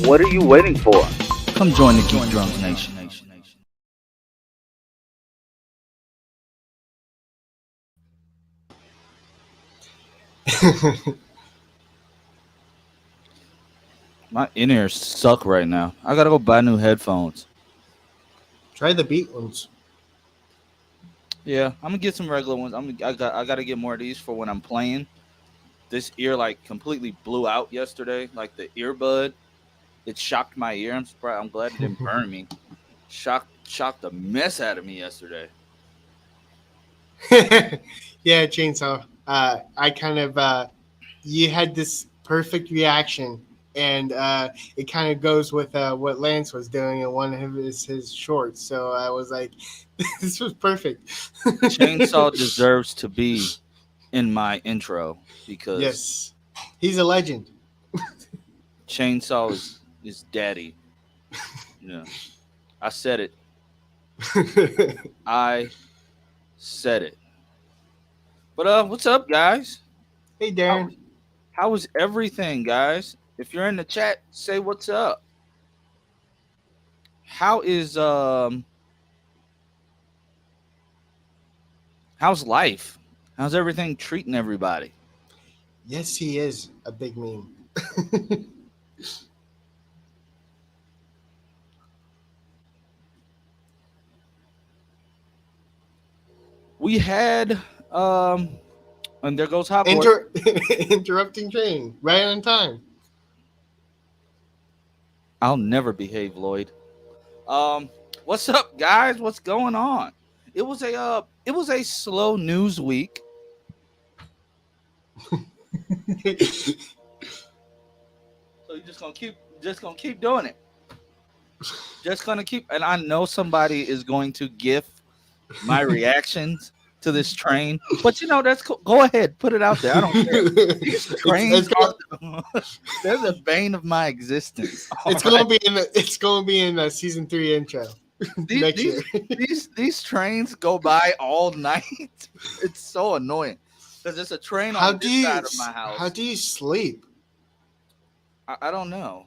What are you waiting for? Come join the Geek Drunk Nation. My in-ears suck right now. I gotta go buy new headphones. Try the beat ones. Yeah, I'm gonna get some regular ones. I gotta get more of these for when I'm playing. This ear like completely blew out yesterday. Like the earbud, it shocked my ear. I'm surprised. I'm glad it didn't burn me. Shocked the mess out of me yesterday. Yeah, Chainsaw. I kind of you had this perfect reaction, and it kind of goes with what Lance was doing in one of his shorts. So I was like, this was perfect. Chainsaw deserves to be in my intro because Yes, he's a legend. Chainsaw is daddy. Yeah, I said it. I said it. But what's up, guys? Hey, How Darren. how is everything, guys? If you're in the chat, say what's up. How is how's life? How's everything treating everybody? Yes, he is a big meme. We had and there goes Hogwarts. Interrupting train right on time. I'll never behave, Lloyd. What's up, guys? What's going on? It was a slow news week. So you're just gonna keep doing it. Just gonna keep, and I know somebody is going to gif my reactions to this train. But that's cool. Go ahead, put it out there. I don't care. These trains they're the bane of my existence. It's gonna be in the season 3 intro next year. These trains go by all night. It's so annoying because it's a train on this side of my house. How do you sleep? I don't know.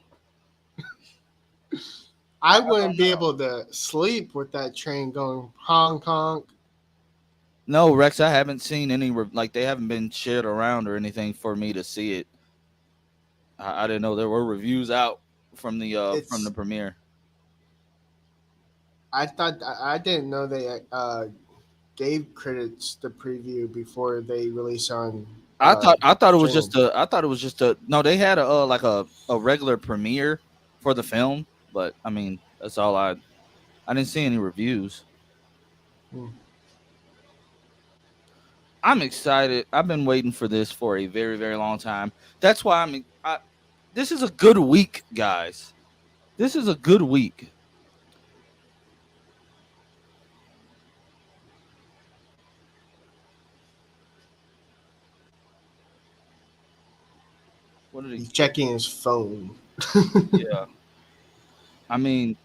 I wouldn't be able to sleep with that train going honk honk. No, Rex, I haven't seen any they haven't been shared around or anything for me to see it. I didn't know there were reviews out from the premiere. I didn't know they gave critics the preview before they released on. I thought it was just a no. They had a regular premiere for the film, but I mean that's all I didn't see any reviews. I'm excited. I've been waiting for this for a very, very long time. That's why this is a good week, guys. This is a good week. What did He's checking his phone. Yeah. I mean,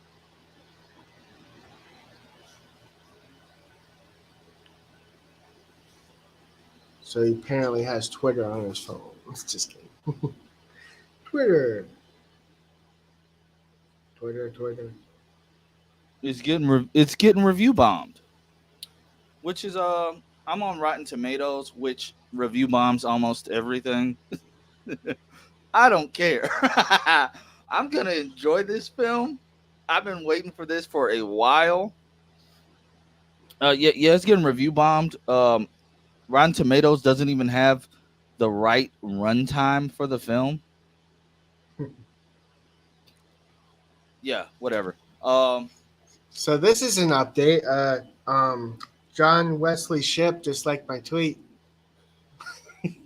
so he apparently has Twitter on his phone. Just kidding. Twitter. it's getting review bombed, which is I'm on Rotten Tomatoes, which review bombs almost everything. I don't care. I'm gonna enjoy this film. I've been waiting for this for a while. Yeah, it's getting review bombed. Rotten Tomatoes doesn't even have the right runtime for the film. Yeah, whatever. So this is an update. John Wesley Shipp just liked my tweet.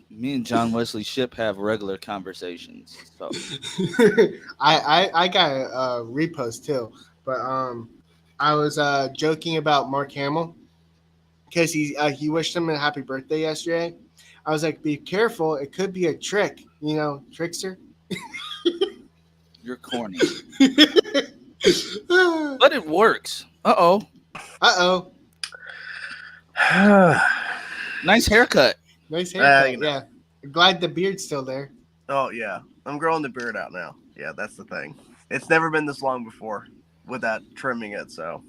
Me and John Wesley Shipp have regular conversations. So I got a repost too, but I was joking about Mark Hamill because he wished him a happy birthday yesterday. I was like, be careful, it could be a trick, trickster. you're corny, but it works. Uh oh. Nice haircut. Nice haircut. Yeah, glad the beard's still there. Oh yeah, I'm growing the beard out now. Yeah, that's the thing. It's never been this long before without trimming it. So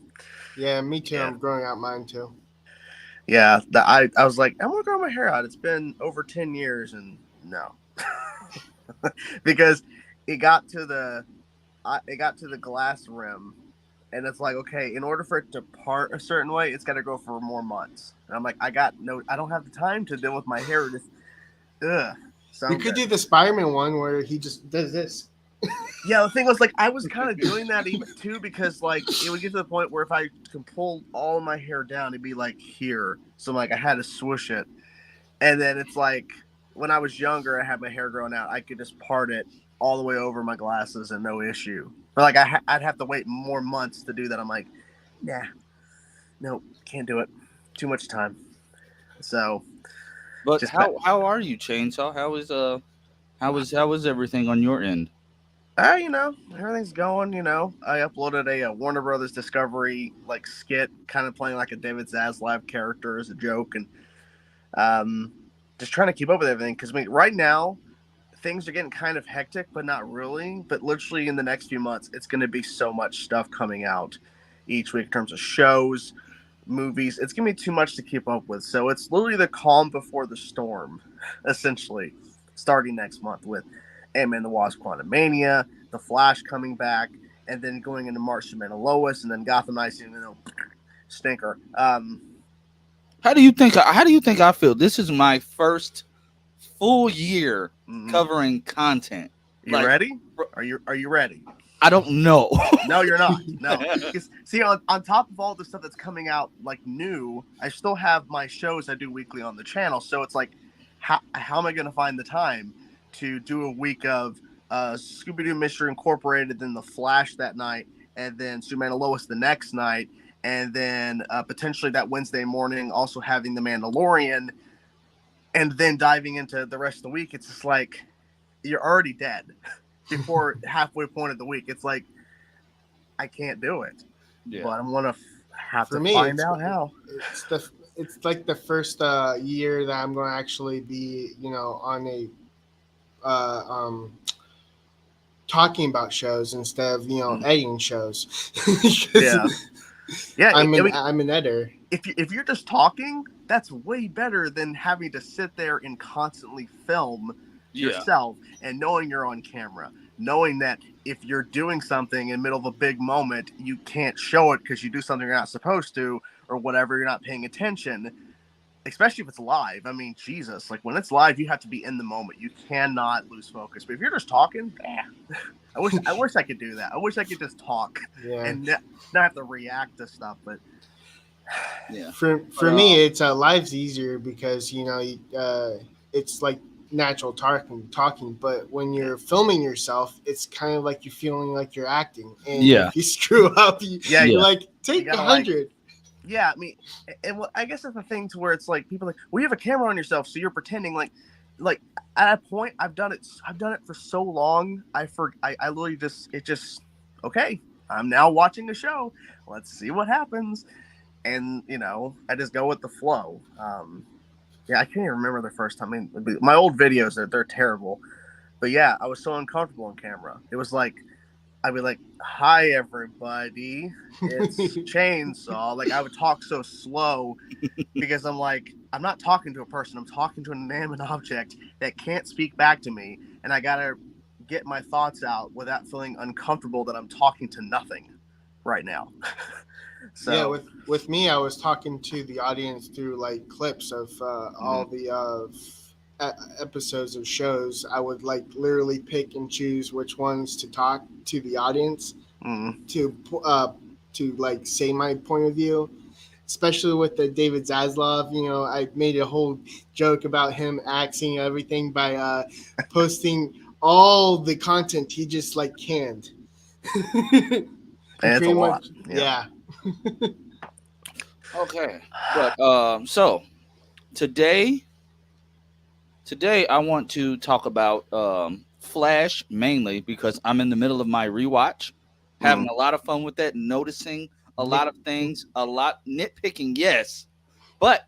Yeah, me too. yeah, I'm growing out mine too. yeah. I was like, I want to grow my hair out. It's been over 10 years, and no, because it got to the it got to the glass rim, and it's like, okay, in order for it to part a certain way, it's got to go for more months. And I'm like, I don't have the time to deal with my hair. Just ugh. So You I'm could good. do the Spider-Man one where he just does this. Yeah, the thing was like I was kind of doing that even too because like it would get to the point where if I can pull all my hair down, it'd be like here. So like I had to swoosh it, and then it's like when I was younger, I had my hair growing out. I could just part it all the way over my glasses and no issue. But like I'd have to wait more months to do that. I'm like, nah, nope, can't do it. Too much time. So But just back. how are you, Chainsaw? How is everything on your end? Everything's going. I uploaded a Warner Brothers Discovery like skit, kind of playing like a David Zaslav character as a joke, and um, just trying to keep up with everything. Because right now things are getting kind of hectic, but not really. But literally in the next few months, it's going to be so much stuff coming out each week in terms of shows, movies. It's going to be too much to keep up with. So it's literally the calm before the storm, essentially, starting next month with Ant-Man the Wasp: Quantumania, The Flash coming back, and then going into March, Superman and Lois, and then Gotham Knights, stinker. How do you think I feel? This is my first full year Mhm. covering content. You Like, ready? bro, Are you ready? I don't know. No, you're not. No, because see, on top of all the stuff that's coming out like new, I still have my shows I do weekly on the channel. So it's like, how am I going to find the time to do a week of Scooby Doo Mystery Incorporated, then The Flash that night, and then Superman and Lois the next night, and then potentially that Wednesday morning also having The Mandalorian, and then diving into the rest of the week. It's just like you're already dead before halfway point of the week. It's like I can't do it, Yeah. but I'm gonna have For to me, find out how. it's like the first year that I'm going to actually be, on a uh, um, talking about shows instead of Mm. editing shows. Yeah, Because yeah. I mean, I'm an editor. if you're just talking, that's way better than having to sit there and constantly film Yeah. yourself and knowing you're on camera, knowing that if you're doing something in the middle of a big moment, you can't show it because you do something you're not supposed to or whatever. You're not paying attention, especially if it's live. I mean, Jesus, like when it's live, you have to be in the moment. You cannot lose focus. But if you're just talking, I wish I could do that. I wish I could just talk Yeah. and not have to react to stuff. But Yeah. For But me, it's life's easier because it's like natural talking. But when yeah, you're filming yourself, it's kind of like you're feeling like you're acting, and yeah. if you screw up, yeah, you're Yeah. like you take gotta like, 100. yeah. I mean, and I guess that's the thing to where it's like people are like, well, you have a camera on yourself, so you're pretending like at a point I've done it. I've done it for so long. I literally just okay. I'm now watching a show. Let's see what happens. And I just go with the flow. Yeah, I can't even remember the first time. I mean, my old videos they're terrible, but yeah, I was so uncomfortable on camera. It was like I'd be like, "Hi, everybody, it's Chainsaw." Like I would talk so slow because I'm like, I'm not talking to a person. I'm talking to an inanimate object that can't speak back to me, and I gotta get my thoughts out without feeling uncomfortable that I'm talking to nothing right now. Yeah, So. with me, I was talking to the audience through like clips of Mhm. all the episodes of shows. I would like literally pick and choose which ones to talk to the audience Mhm. to uh, to like say my point of view. Especially with the David Zaslav, I made a whole joke about him axing everything by posting all the content he just like canned. He And it's a pretty lot. much, Yeah. yeah. Okay. But so today today I want to talk about Flash mainly because I'm in the middle of my rewatch, having Mm. a lot of fun with that, noticing a Nick, lot of things, a lot nitpicking, yes, but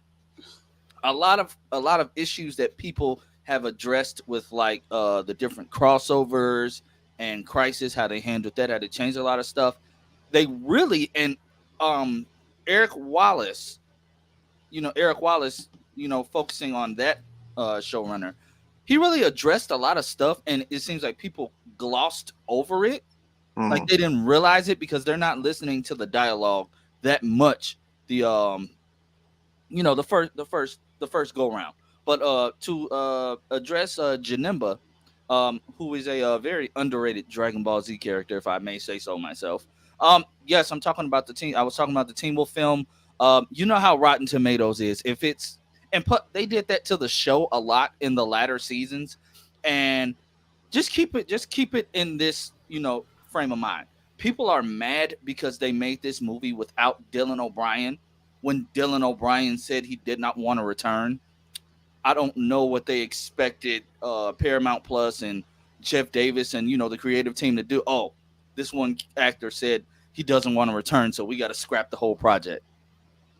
a lot of issues that people have addressed with like the different crossovers and Crisis, how they handled that, how they changed a lot of stuff. They really and um Eric Wallace, Eric Wallace, focusing on that showrunner, he really addressed a lot of stuff, and it seems like people glossed over it, like Mhm. they didn't realize it because they're not listening to the dialogue that much. The the first go round. But to address Janemba, who is a very underrated Dragon Ball Z character, if I may say so myself. Yes, I'm talking about the team. I was talking about the Teen Wolf film. You know how Rotten Tomatoes is. If it's and put they did that to the show a lot in the latter seasons, and just keep it in this frame of mind. People are mad because they made this movie without Dylan O'Brien when Dylan O'Brien said he did not want to return. I don't know what they expected Paramount Plus and Jeff Davis and the creative team to do. Oh, this one actor said he doesn't want to return, so we got to scrap the whole project.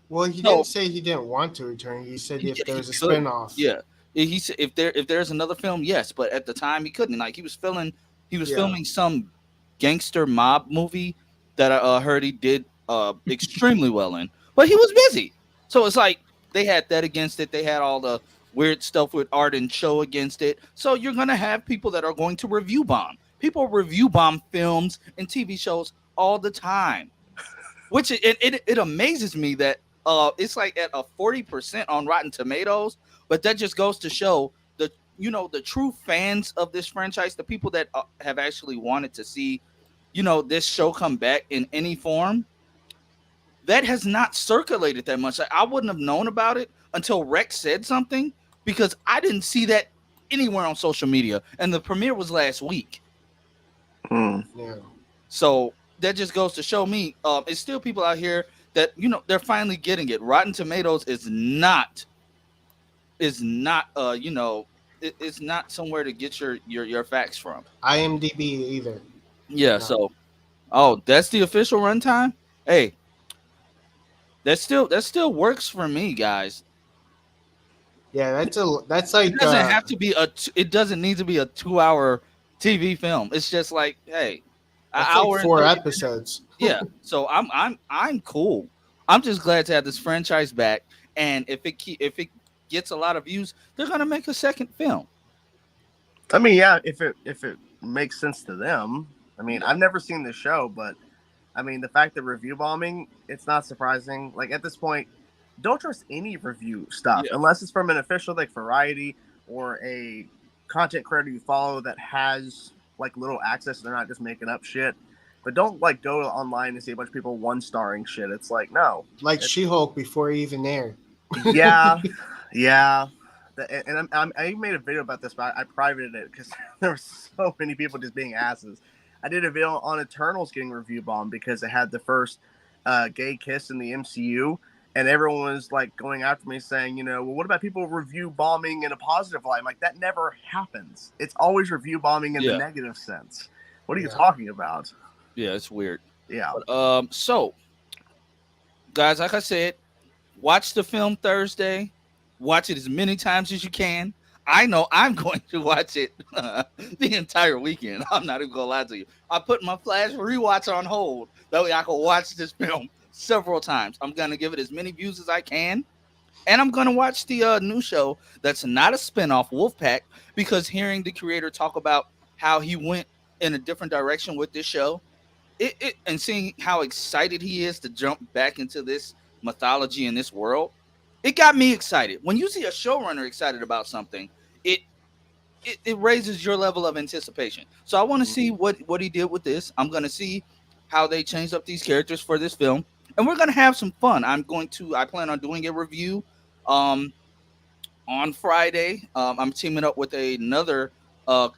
Well, he No, didn't say he didn't want to return. He said if yeah, there he was a could. spinoff. Yeah, he said if there's another film, yes, but at the time he couldn't. Like he was Yeah. filming some gangster mob movie that I heard he did extremely well in, but he was busy. So it's like they had that against it. They had all the weird stuff with art and show against it. So you're gonna have people that are going to review bomb. People review bomb films and TV shows all the time, which it amazes me that it's like at a 40% on Rotten Tomatoes, but that just goes to show the true fans of this franchise, the people that have actually wanted to see this show come back in any form, that has not circulated that much. Like, I wouldn't have known about it until Rex said something, because I didn't see that anywhere on social media, and the premiere was last week. Mm. Yeah. So that just goes to show me, it's still people out here that they're finally getting it. Rotten Tomatoes is not somewhere to get your facts from. IMDb either. Yeah. No. So, that's the official runtime. Hey, that still works for me, guys. Yeah, that's It like doesn't have to be it doesn't need to be a 2 hour TV film. It's just like, hey, an that's like hour and 4 30. episodes. Yeah. So I'm cool. I'm just glad to have this franchise back. And if it gets a lot of views, they're gonna make a second film. I mean, yeah, if it makes sense to them. I mean, Yeah. I've never seen the show, but I mean, the fact that review bombing, it's not surprising. Like at this point, don't trust any review stuff Yeah. unless it's from an official like Variety or a content creator you follow that has like little access. They're not just making up shit. But don't like go online and see a bunch of people one starring shit. It's like no, Like it, She-Hulk before he even aired. yeah, yeah. And I made a video about this, but I privated it because there were so many people just being asses. I did a video on Eternals getting review bombed because it had the first gay kiss in the MCU, and everyone was like going after me saying, well, what about people review bombing in a positive light? I'm like, that never happens. It's always review bombing in the Yeah. negative sense. What are you Yeah. talking about? Yeah. It's weird. Yeah. But so guys, like I said, watch the film Thursday. Watch it as many times as you can. I know I'm going to watch it the entire weekend. I'm not even gonna lie to you. I put my Flash rewatch on hold. That way I can watch this film several times. I'm gonna give it as many views as I can. And I'm gonna watch the new show that's not a spinoff, Wolfpack, because hearing the creator talk about how he went in a different direction with this show, and seeing how excited he is to jump back into this mythology and this world, it got me excited. When you see a showrunner excited about something, it it raises your level of anticipation. So I want to see what he did with this. I'm gonna see how they changed up these characters for this film, and we're gonna have some fun. I plan on doing a review um on Friday. I'm teaming up with another uh,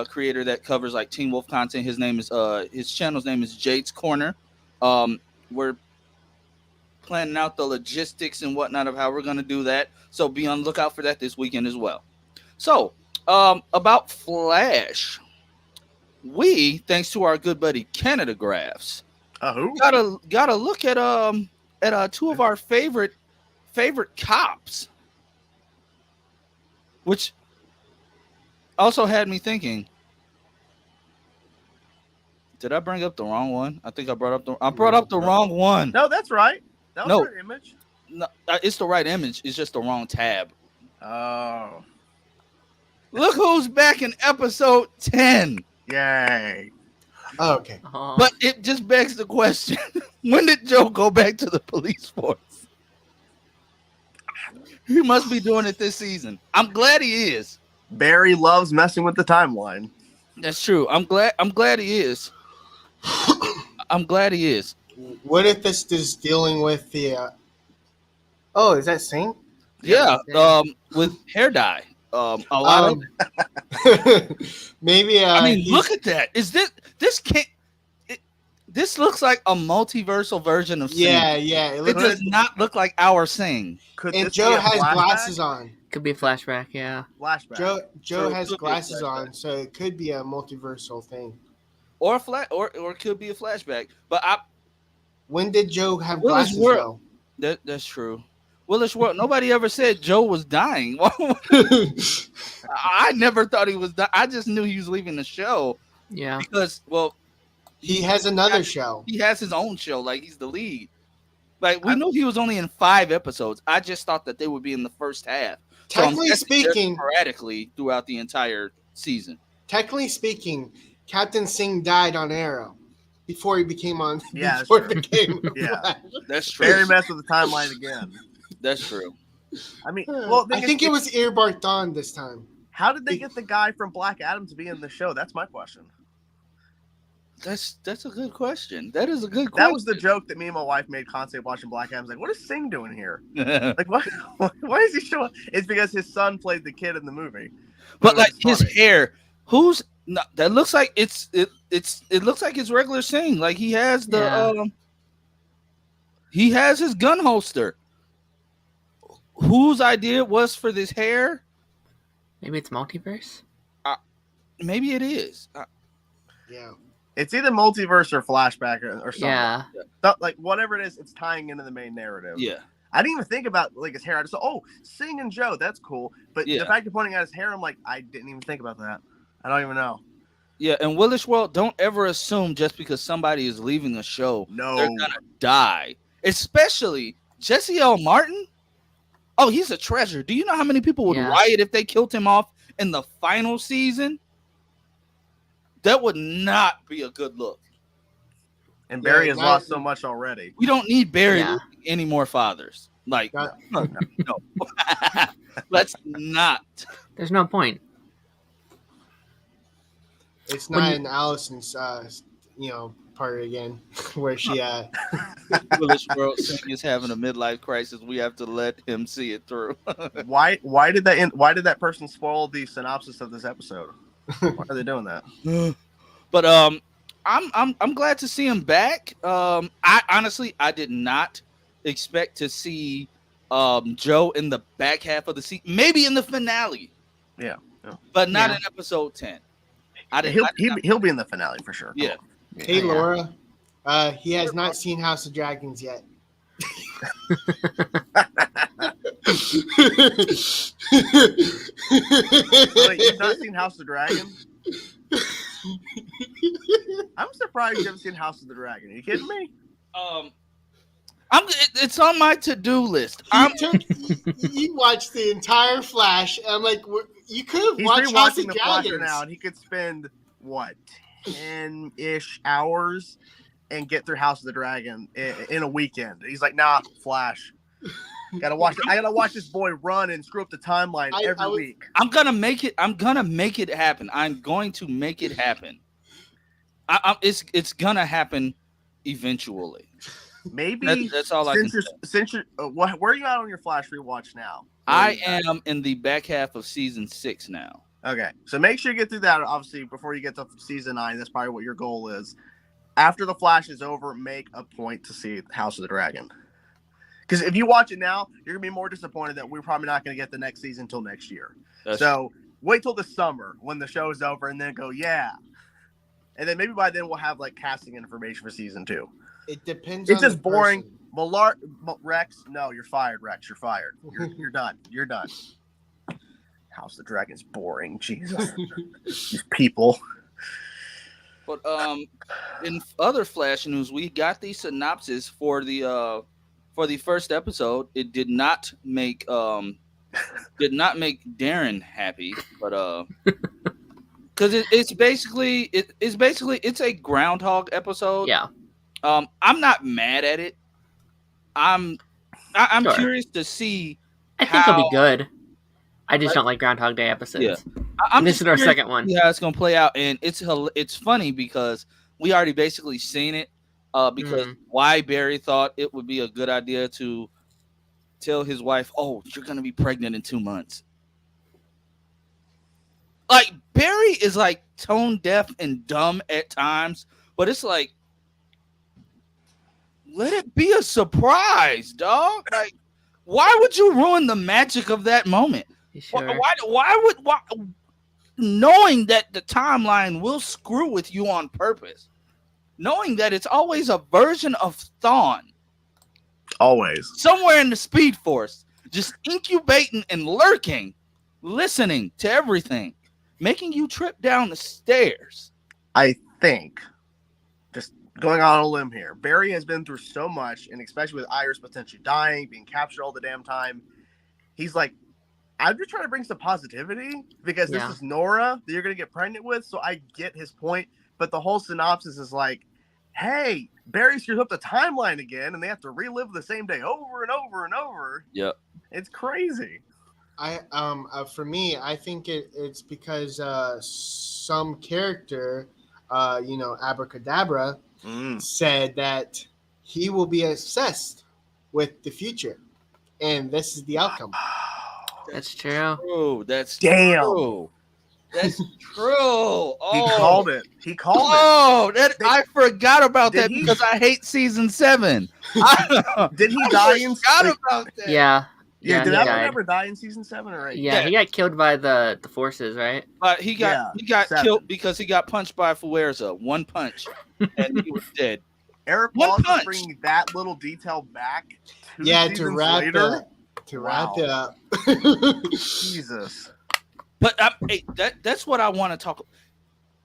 creator that covers like Teen Wolf content. His channel's name is Jade's Corner. We're planning out the logistics and whatnot of how we're gonna do that. So be on the lookout for that this weekend as well. So about Flash, we, thanks to our good buddy Canada Graphs, Who? gotta look at two of our favorite cops, which also had me thinking, Did I bring up the wrong one? I think I brought up the wrong one. No, that's right. That was No. your image. No, it's the right image. It's just the wrong tab. Oh, Look who's back in episode 10. yay! Oh, okay. Aw. But it just begs the question: when did Joe go back to the police force? He must be doing it this season. I'm glad he is. Barry loves messing with the timeline. That's true. I'm glad he is. I'm glad he is. What if this is dealing with the? Oh, is that Sing? Yeah. With hair dye. A lot of. Maybe. I mean, look at that. Is this can't? This looks like a multiversal version of Sing. Yeah. It does not look like our Sing. Could And this Joe be a has flashback? glasses on. Could be a flashback, yeah. Flashback. Joe So it has could be a glasses flashback. on, so it could be a multiversal thing. Or or it could be a flashback. But When did Joe have Willis glasses World. though? That's true. Willis World. Nobody ever said Joe was dying. I never thought he was dying. I just knew he was leaving the show Yeah. because, He has another show. he has his own show. Like, he's the lead. Like, we knew he was only in 5 episodes. I just thought that they would be in the first half. So I'm Technically guessing they're speaking, sporadically throughout the entire season. Captain Singh died on Arrow before he became on. Yeah, before that's it became. Yeah. Flash. That's true. Barry messed with the timeline again. That's true. I mean, well, I think it was Earbart Dawn this time. How did they get the guy from Black Adam to be in the show? That's my question. That's a good question. That is a good question. That was the joke that me and my wife made constantly watching Black Adam. Like, what is Sing doing here? Like, what? Why is he showing? It's because his son played the kid in the movie. But It like was his funny. hair, that looks like it looks like his regular Sing. Like he has he has his gun holster. Whose idea it was for this hair? Maybe it's multiverse? Maybe it is. Yeah. It's either multiverse or flashback or something. Yeah. Like whatever it is, it's tying into the main narrative. Yeah. I didn't even think about like his hair. I just thought, oh, Sing and Joe, that's cool. But Yeah. the fact you're pointing out his hair, I'm like, I didn't even think about that. I don't even know. Yeah, and Willis World, don't ever assume just because somebody is leaving a show, No. they're gonna die. Especially Jesse L. Martin. Oh, he's a treasure. Do you know how many people would Yeah. riot if they killed him off in the final season? That would not be a good look. And Barry Yeah, has that- lost so much already. We don't need Barry Yeah. losing any more fathers. Like, That- no. Let's not. There's no point. It's When not you- in Allison's, part again, where she. Willis World Sing is having a midlife crisis. We have to let him see it through. Why did that person spoil the synopsis of this episode? Why are they doing that? But I'm glad to see him back. I honestly did not expect to see Joe in the back half of the season, maybe in the finale. Yeah. But not Yeah. in episode 10. He'll be in the finale for sure. Yeah. Hey, Yeah. Laura. He has not seen House of Dragons yet. Wait, you've not seen House of the Dragon? I'm surprised you haven't seen House of the Dragon. Are you kidding me? It's on my to-do list. You watched the entire Flash. And I'm like, you could have He's watched House rewatching of the Flash Dragons. now, and he could spend what 10-ish hours and get through House of the Dragon in a weekend. He's like, nah, Flash. Gotta watch. I gotta watch this boy run and screw up the timeline every week. I'm gonna make it happen. I'm going to make it happen. It's gonna happen eventually. Maybe That's all I can say. since you're where are you at on your Flash rewatch now? I am in the back half of season 6 now. Okay, so make sure you get through that. Obviously, before you get to season 9, that's probably what your goal is. After the Flash is over, make a point to see House of the Dragon. Because if you watch it now, you're gonna be more disappointed that we're probably not gonna get the next season until next year. So wait till the summer when the show is over, and then go, yeah. And then maybe by then we'll have like casting information for season 2. It depends. It's on just the boring. person. Rex, no, you're fired, Rex. You're fired. You're done. You're done. House of the Dragon's boring. Jesus. These people. But in other Flash news, we got the synopsis for the first episode. It did not make Darren happy, but because it's a groundhog episode. Yeah, I'm not mad at it. I'm sure. curious to see I think it'll how. be good. I just Like, don't like Groundhog Day yeah, episodes. I'm This just is our curious second to one. see how it's gonna play out, and it's funny because we already basically seen it. Because Mm. why Barry thought it would be a good idea to tell his wife, "Oh, you're gonna be pregnant in 2 months." Like Barry is like tone deaf and dumb at times, but it's like let it be a surprise, dog. Like, why would you ruin the magic of that moment? You Why? sure? Why knowing that the timeline will screw with you on purpose, knowing that it's always a version of Thawne Always. somewhere in the Speed Force, just incubating and lurking, listening to everything, making you trip down the stairs. I think, just going on a limb here, Barry has been through so much, and especially with Iris potentially dying, being captured all the damn time. He's like, I'm just trying to bring some positivity because Yeah. this is Nora that you're going to get pregnant with. So I get his point. But the whole synopsis is like, hey, Barry screws up the timeline again, and they have to relive the same day over and over and over. Yep. It's crazy. For me, I think it's because some character, Abracadabra, said that he will be obsessed with the future, and this is the outcome. That's true. True. That's Damn. true. That's true. Oh. He called it. He called it. Oh, I forgot about Did that he- because I hate season 7. Did he die in forgot about that. Yeah. Yeah, Yeah, did he Alan died. ever die in season 7 or 8? Yeah, he got killed by the forces, right? But he got seven. killed because he got punched by Fuerza. One punch, and he was dead. Eric One Wallace is punch. bringing that little detail back 2 Yeah, to seasons wrap later. wrap it up. Jesus. But hey, that's what I want to talk.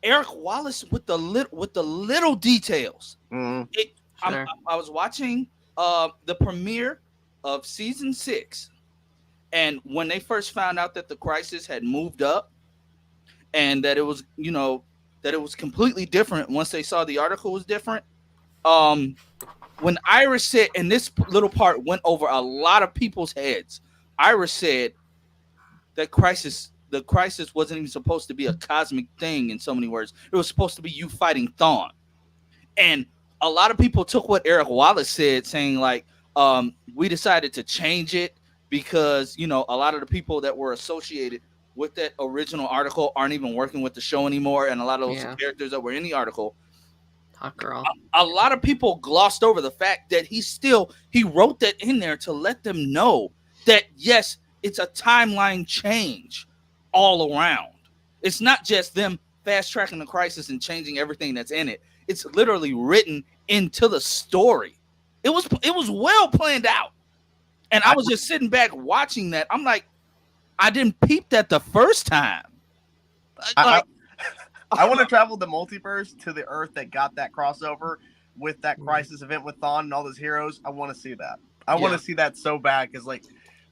Eric Wallace with the little details. Mm. Sure. I was watching the premiere of season 6, and when they first found out that the crisis had moved up, and that it was completely different once they saw the article was different. When Iris said, and this little part went over a lot of people's heads, Iris said that the crisis wasn't even supposed to be a cosmic thing in so many words. It was supposed to be you fighting Thawne. And a lot of people took what Eric Wallace said, saying like, we decided to change it because, a lot of the people that were associated with that original article aren't even working with the show anymore. And a lot of those characters that were in the article, Hot girl. a lot of people glossed over the fact that he wrote that in there to let them know that, yes, it's a timeline change all around. It's not just them fast tracking the crisis and changing everything that's in it. It's literally written into the story. It was well planned out. And I was just sitting back watching that. I'm like, I didn't peep that the first time. I want to travel the multiverse to the Earth that got that crossover with that crisis event with Thawne and all those heroes. I want to see that. I want to see that so bad because, like,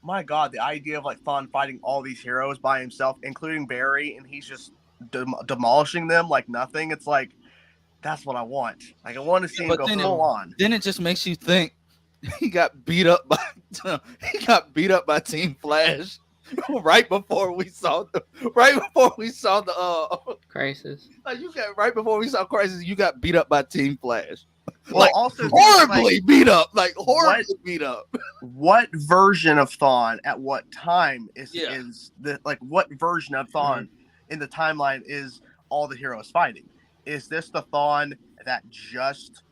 my God, the idea of like Thawne fighting all these heroes by himself, including Barry, and he's just demolishing them like nothing. It's like, that's what I want. Like, I want to see him go full on. Then it just makes you think he got beat up by Team Flash right before we saw the Crisis. Like right before we saw Crisis, you got beat up by Team Flash. Well, like also horribly beat up. Like horribly beat up. What version of Thawne at what time is the like? What version of Thawne in the timeline is all the heroes fighting? Is this the Thawne that just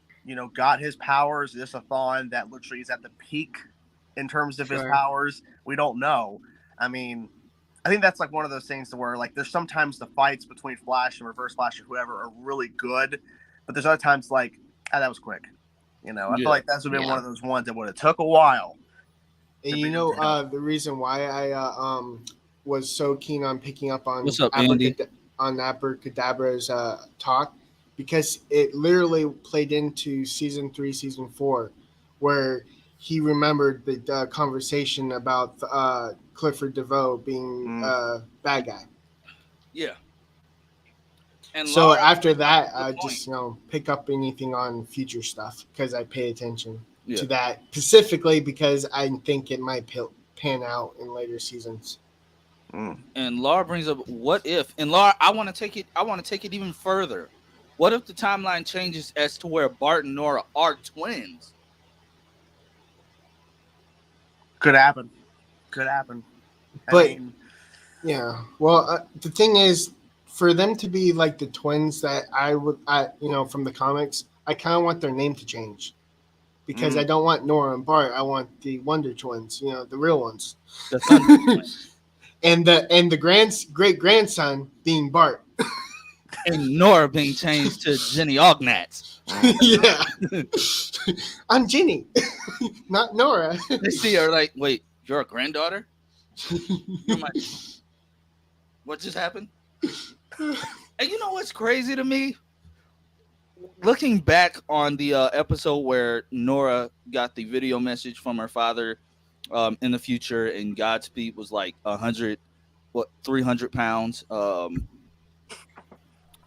got his powers? Is this a Thawne that literally is at the peak in terms of his powers? We don't know. I mean, I think that's like one of those things to where like there's sometimes the fights between Flash and Reverse Flash or whoever are really good, but there's other times like that was quick. I feel like that's would have been one of those ones that would have took a while. And the reason why I was so keen on picking up on What's up, Andy? on Abracadabra's talk because it literally played into season 3, season 4, where he remembered the conversation about Clifford DeVoe being a bad guy. Yeah. And So Laura after brings up that, a I good point. just pick up anything on future stuff because I pay attention Yeah. to that specifically because I think it might pan out in later seasons. And Laura brings up what if, and Laura, I want to take it even further. What if the timeline changes as to where Bart and Nora are twins? But I mean, yeah, well, the thing is, for them to be like the twins that from the comics, I kind of want their name to change because I don't want Nora and Bart. I want the Wonder Twins, the real ones. The Thunder Twins. And the great grandson being Bart. And Nora being changed to Jenny Ognats. Yeah. I'm Jenny, not Nora. They see her like, wait, you're a granddaughter? What just happened? And you know what's crazy to me? Looking back on the episode where Nora got the video message from her father in the future, and Godspeed was like 300 pounds.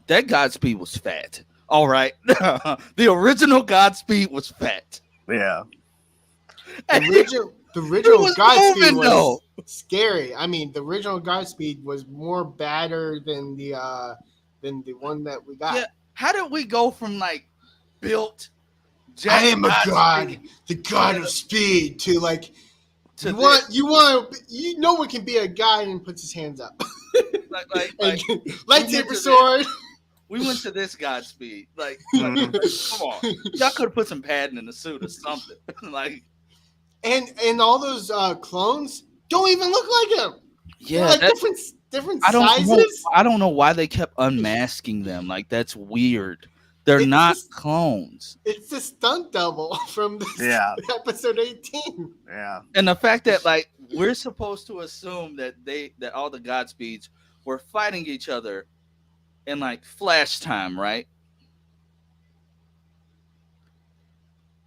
That Godspeed was fat. All right. The original Godspeed was fat. Yeah. The original Godspeed was though. scary. I mean, the original Godspeed was more badder than the one that we got. Yeah. How did we go from like built I am a Godspeed god, the god of speed, to like to no one can be a guy and puts his hands up. like Lightsaber sword. We went to this Godspeed. Like come on. Y'all could have put some padding in the suit or something. Like and all those clones don't even look like him. Yeah, they're like different sizes. I don't know why they kept unmasking them. Like that's weird. They're not clones. It's a stunt double from this episode 18. Yeah. And the fact that like we're supposed to assume that all the Godspeeds were fighting each other in like flash time, right?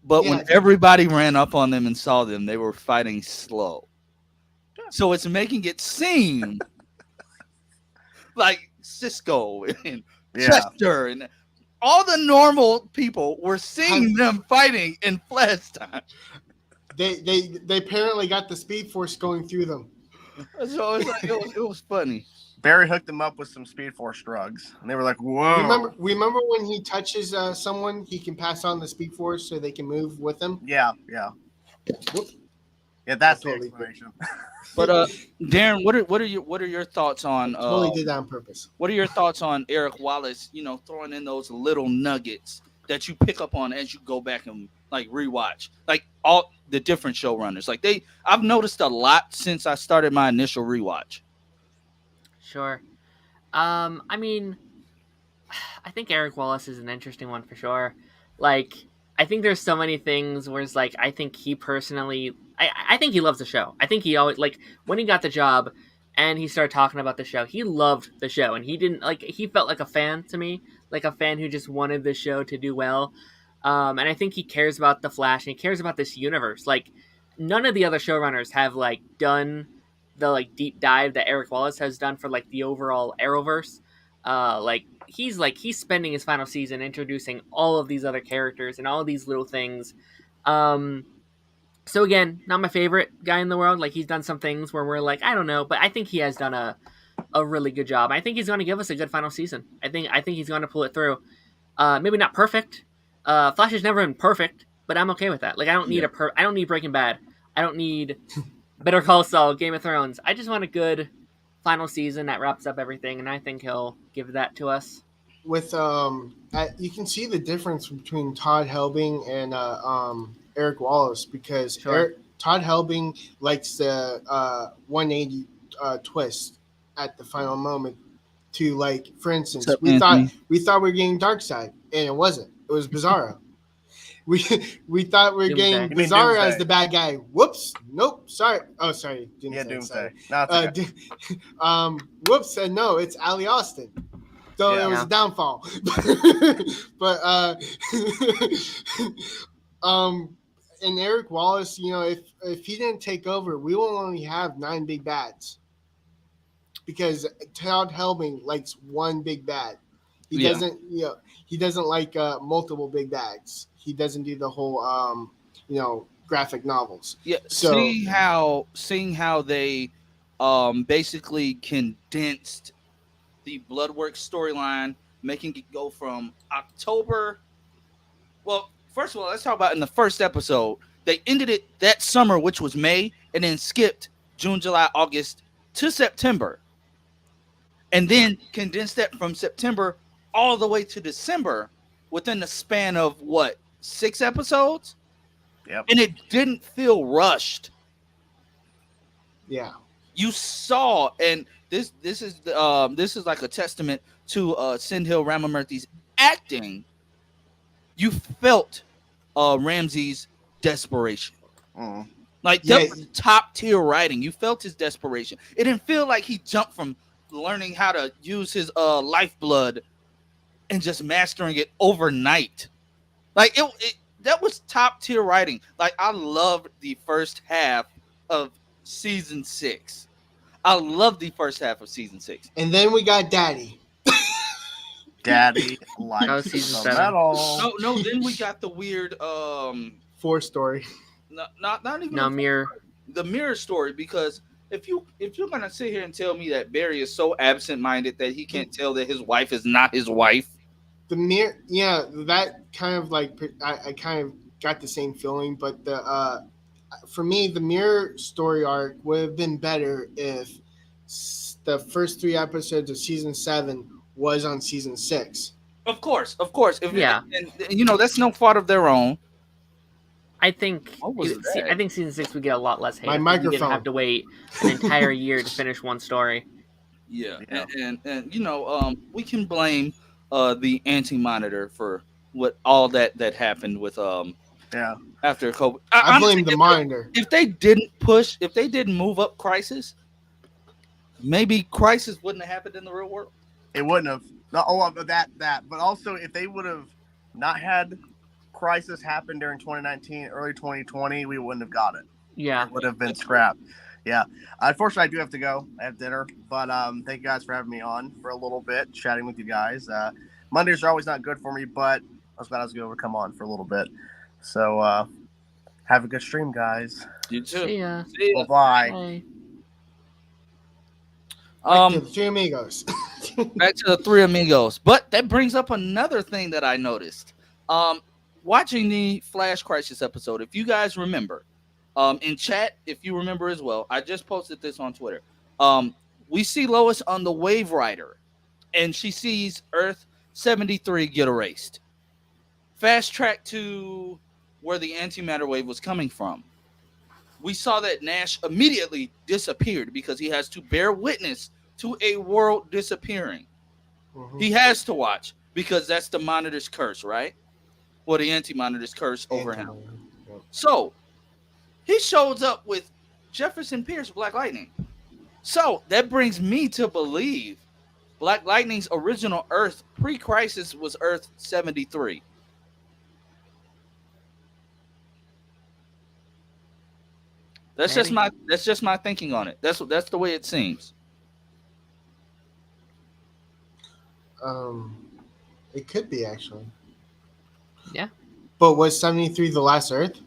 But when everybody ran up on them and saw them, they were fighting slow. So it's making it seem like Cisco and Chester and all the normal people were seeing them fighting in flash time. They apparently got the Speed Force going through them. So it was funny. Barry hooked them up with some Speed Force drugs, and they were like, "Whoa!" Remember when he touches someone, he can pass on the Speed Force so they can move with him. Yeah. That's the totally explanation. But Darren, what are your thoughts on? Totally did that on purpose. What are your thoughts on Eric Wallace? Throwing in those little nuggets that you pick up on as you go back and like rewatch, like all the different showrunners. Like I've noticed a lot since I started my initial rewatch. Sure. I mean, I think Eric Wallace is an interesting one for sure. Like, I think there's so many things where it's like, I think he personally, I think he loves the show. I think he always, like, when he got the job and he started talking about the show, he loved the show. And he didn't, like, he felt like a fan to me, like a fan who just wanted the show to do well. And I think he cares about The Flash and he cares about this universe. Like, none of the other showrunners have, like, done the like deep dive that Eric Wallace has done for like the overall Arrowverse. He's spending his final season introducing all of these other characters and all of these little things. So again, not my favorite guy in the world. Like he's done some things where we're like, I don't know, but I think he has done a really good job. I think he's going to give us a good final season. I think he's going to pull it through. Maybe not perfect. Flash has never been perfect, but I'm okay with that. Like I don't need I don't need Breaking Bad. I don't need Better Call Saul, Game of Thrones. I just want a good final season that wraps up everything, and I think he'll give that to us. With you can see the difference between Todd Helbing and Eric Wallace because Todd Helbing likes the 180 twist at the final moment. To like, for instance, we thought we were getting Darkseid, and it wasn't. It was Bizarro. We thought we were getting Bizarro as the bad guy. Whoops. Nope. Sorry. Oh, sorry. Doomsday. Whoops. And no, it's Ali Austin. though Yeah. it was a downfall. But and Eric Wallace, if he didn't take over, we will only have 9 big bads. Because Todd Helbing likes one big bad. He Yeah. doesn't, he doesn't like multiple big bads. He doesn't do the whole, graphic novels. Yeah, So seeing how they basically condensed the Bloodworks storyline, making it go from October. Well, first of all, let's talk about in the first episode. They ended it that summer, which was May, and then skipped June, July, August to September. And then condensed that from September all the way to December within the span of what, 6 episodes? Yep. And it didn't feel rushed. yeah, You saw, and this is like a testament to Sindhil Ramamurthy's acting. You felt Ramsey's desperation. Mm. Like that was top tier writing. You felt his desperation. It didn't feel like he jumped from learning how to use his lifeblood and just mastering it overnight. Like it that was top tier writing. Like I loved the first half of season 6. I loved the first half of season 6. and then we got Daddy. Daddy That likes was season the 7. metal. No, then we got the weird 4 story. not even No, Mirror. the mirror story, because if you're gonna sit here and tell me that Barry is so absent-minded that he can't tell that his wife is not his wife. The mirror, yeah, that kind of like I kind of got the same feeling, but for me, the mirror story arc would have been better if the first 3 episodes of season 7 was on season 6. Of course. Yeah. And that's no fault of their own. I think What was that? I think season 6 would get a lot less hate. My if we microphone. didn't have to wait an entire year to finish one story. Yeah. Yeah. And we can blame the anti-monitor for what all that happened with Yeah. after COVID. I blame Honestly, the monitor. if they didn't move up Crisis, maybe Crisis wouldn't have happened in the real world. It wouldn't have. Not all of that, but also if they would have not had Crisis happen during 2019, early 2020, we wouldn't have got it. Yeah. It would have been scrapped. Yeah. Unfortunately, I do have to go. I have dinner. But thank you guys for having me on for a little bit, chatting with you guys. Mondays are always not good for me, but I was glad I was able to come on for a little bit. So have a good stream, guys. You too. See ya. See ya. Bye. Bye. Back to the 3 amigos. Back to the 3 amigos. But that brings up another thing that I noticed. Watching the Flash Crisis episode, if you guys remember, in chat, if you remember as well, I just posted this on Twitter. We see Lois on the Wave Rider, and she sees Earth 73 get erased. Fast track to where the antimatter wave was coming from. We saw that Nash immediately disappeared because he has to bear witness to a world disappearing. Mhm. He has to watch because that's the Monitor's curse, right? Well, the Anti-Monitor's curse over him. Yep. So he shows up with Jefferson Pierce, Black Lightning. So that brings me to believe Black Lightning's original Earth pre-crisis was Earth 73. That's just my thinking on it. That's the way it seems. It could be actually. Yeah. But was 73 the last Earth?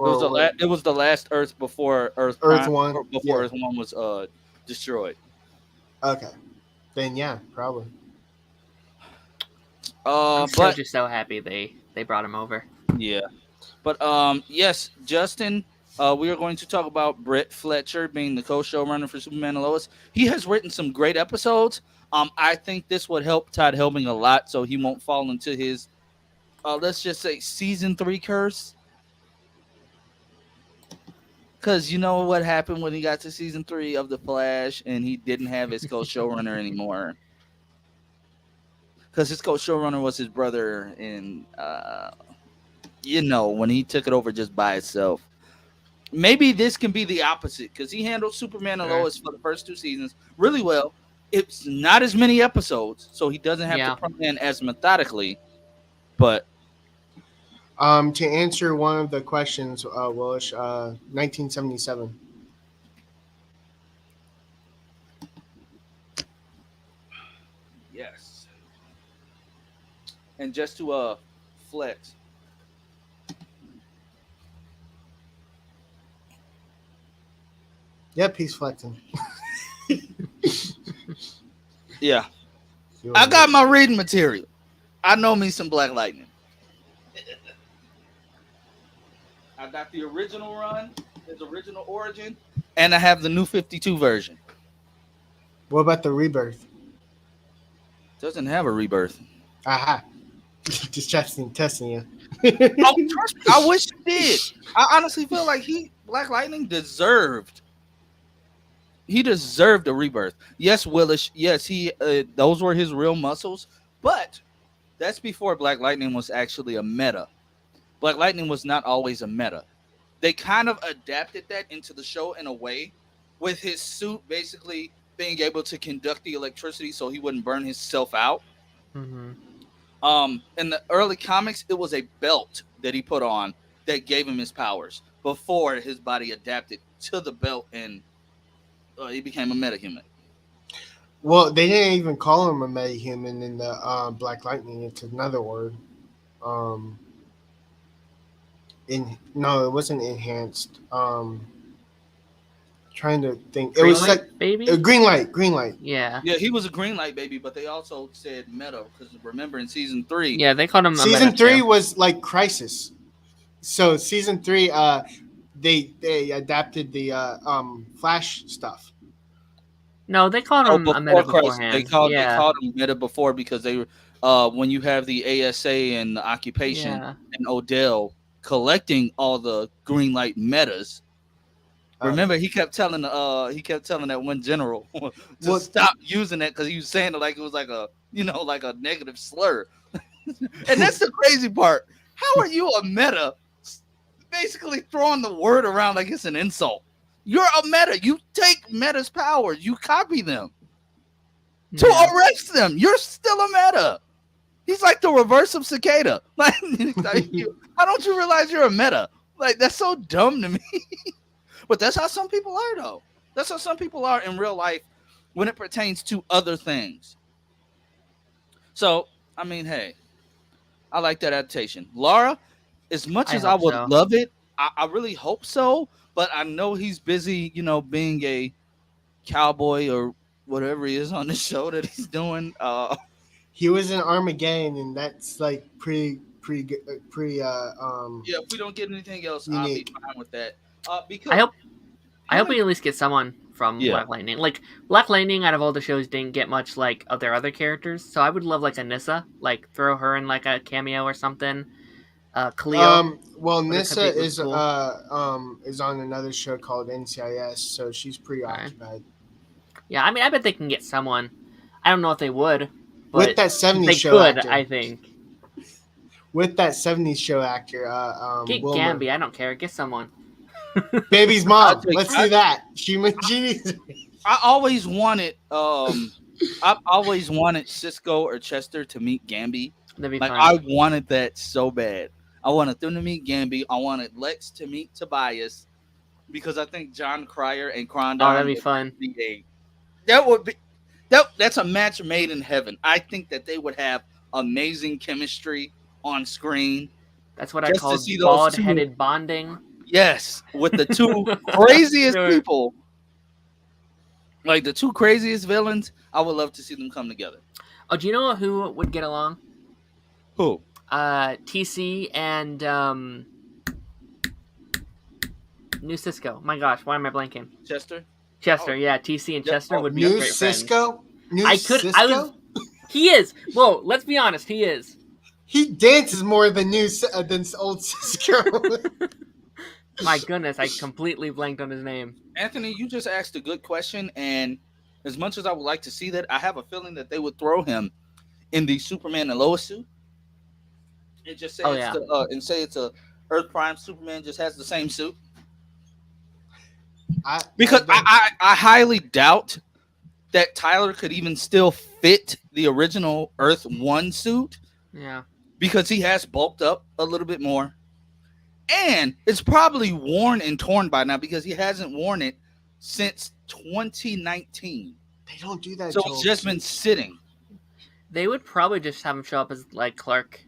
It was the last Earth before Earth Earth Prime, 1, or before yeah. Earth 1 was destroyed. Okay. Then yeah, probably. I'm still But just so happy they brought him over. yeah. But yes, Justin, we are going to talk about Brett Fletcher being the co-showrunner for Superman and Lois. He has written some great episodes. I think this would help Todd Helbing a lot, so he won't fall into his, let's just say, season 3 curse. Because you know what happened when he got to season 3 of The Flash, and he didn't have his co-showrunner anymore. Because his co-showrunner was his brother, and when he took it over just by itself. Maybe this can be the opposite, because he handled Superman and Lois for the first 2 seasons really well. It's not as many episodes, so he doesn't have Yeah. to plan as methodically. But To answer one of the questions, Willish, 1977. yes, and just to flex, Yep, he's flexing. yeah, I got my reading material. I know me some Black Lightning. I got the original run, his original origin, and I have the new 52 version. What about the rebirth? Doesn't have a rebirth. Aha. Just testing you. Oh, trust me, I wish it did. I honestly feel like Black Lightning deserved. He deserved a rebirth. Yes, Willis. Yes, those were his real muscles. But that's before Black Lightning was actually a meta. Black Lightning was not always a meta. They kind of adapted that into the show in a way, with his suit basically being able to conduct the electricity so he wouldn't burn himself out. Mm-hmm. In the early comics, it was a belt that he put on that gave him his powers before his body adapted to the belt and he became a metahuman. Well, they didn't even call him a metahuman in the Black Lightning. It's another word. No, it wasn't enhanced. Trying to think. It Green was light, like baby. green light. Green light. Yeah. Yeah, he was a green light baby, but they also said meta because remember in season 3. Yeah, they called him. Season 3 was like Crisis. So season 3, they adapted the Flash stuff. No, they called him a meta beforehand. They called him meta before because they when you have the ASA and the occupation and Odell collecting all the green light metas. Remember, he kept telling that one general to stop using that because he was saying it like it was like a like a negative slur. And that's the crazy part. How are you a meta? Basically throwing the word around like it's an insult. You're a meta. You take meta's powers. You copy them to arrest them. You're still a meta. He's like the reverse of Cicada. Like, how don't you realize you're a meta? Like, that's so dumb to me. But that's how some people are, though. That's how some people are in real life when it pertains to other things. So, I mean, hey, I like that adaptation. Laura, as much as I would love it, I really hope so. But I know he's busy, being a cowboy or whatever he is on the show that he's doing. He was in Armageddon, and that's like pretty. Yeah, if we don't get anything else, unique. I'll be fine with that. Because I hope we at least get someone from Black Lightning. Like Black Lightning, out of all the shows, didn't get much like of their other characters. So I would love like a Nissa, like throw her in like a cameo or something. Cleo. Well, Nissa is on another show called NCIS, so she's preoccupied. Yeah, I mean, I bet they can get someone. I don't know if they would, but with that 70s show could, actor. I think. With that 70s show actor, get Wilmer. Gamby. I don't care. Get someone. Baby's mom. Let's do that. Genius. I always wanted Cisco or Chester to meet Gamby. That'd be like fun. I wanted that so bad. I wanted them to meet Gamby. I wanted Lex to meet Tobias because I think John Cryer and Crondon. Oh, that'd be fun. That's a match made in heaven. I think that they would have amazing chemistry on screen. That's what I call bald-headed bonding. Yes, with the two craziest people, like the two craziest villains. I would love to see them come together. Oh, do you know who would get along? Who? TC and New Cisco. My gosh, why am I blanking? Chester. Yeah, TC and Chester would be New great Cisco. friends. Cisco. He is. Whoa, let's be honest. He is. He dances more than old Cisco. My goodness, I completely blanked on his name. Anthony, you just asked a good question, and as much as I would like to see that, I have a feeling that they would throw him in the Superman and Lois suit, and just say it's a Earth Prime Superman just has the same suit. I highly doubt that Tyler could even still fit the original Earth 1 suit Yeah. because he has bulked up a little bit more. And it's probably worn and torn by now because he hasn't worn it since 2019. They don't do that. So it's just been sitting. They would probably just have him show up as like Clark,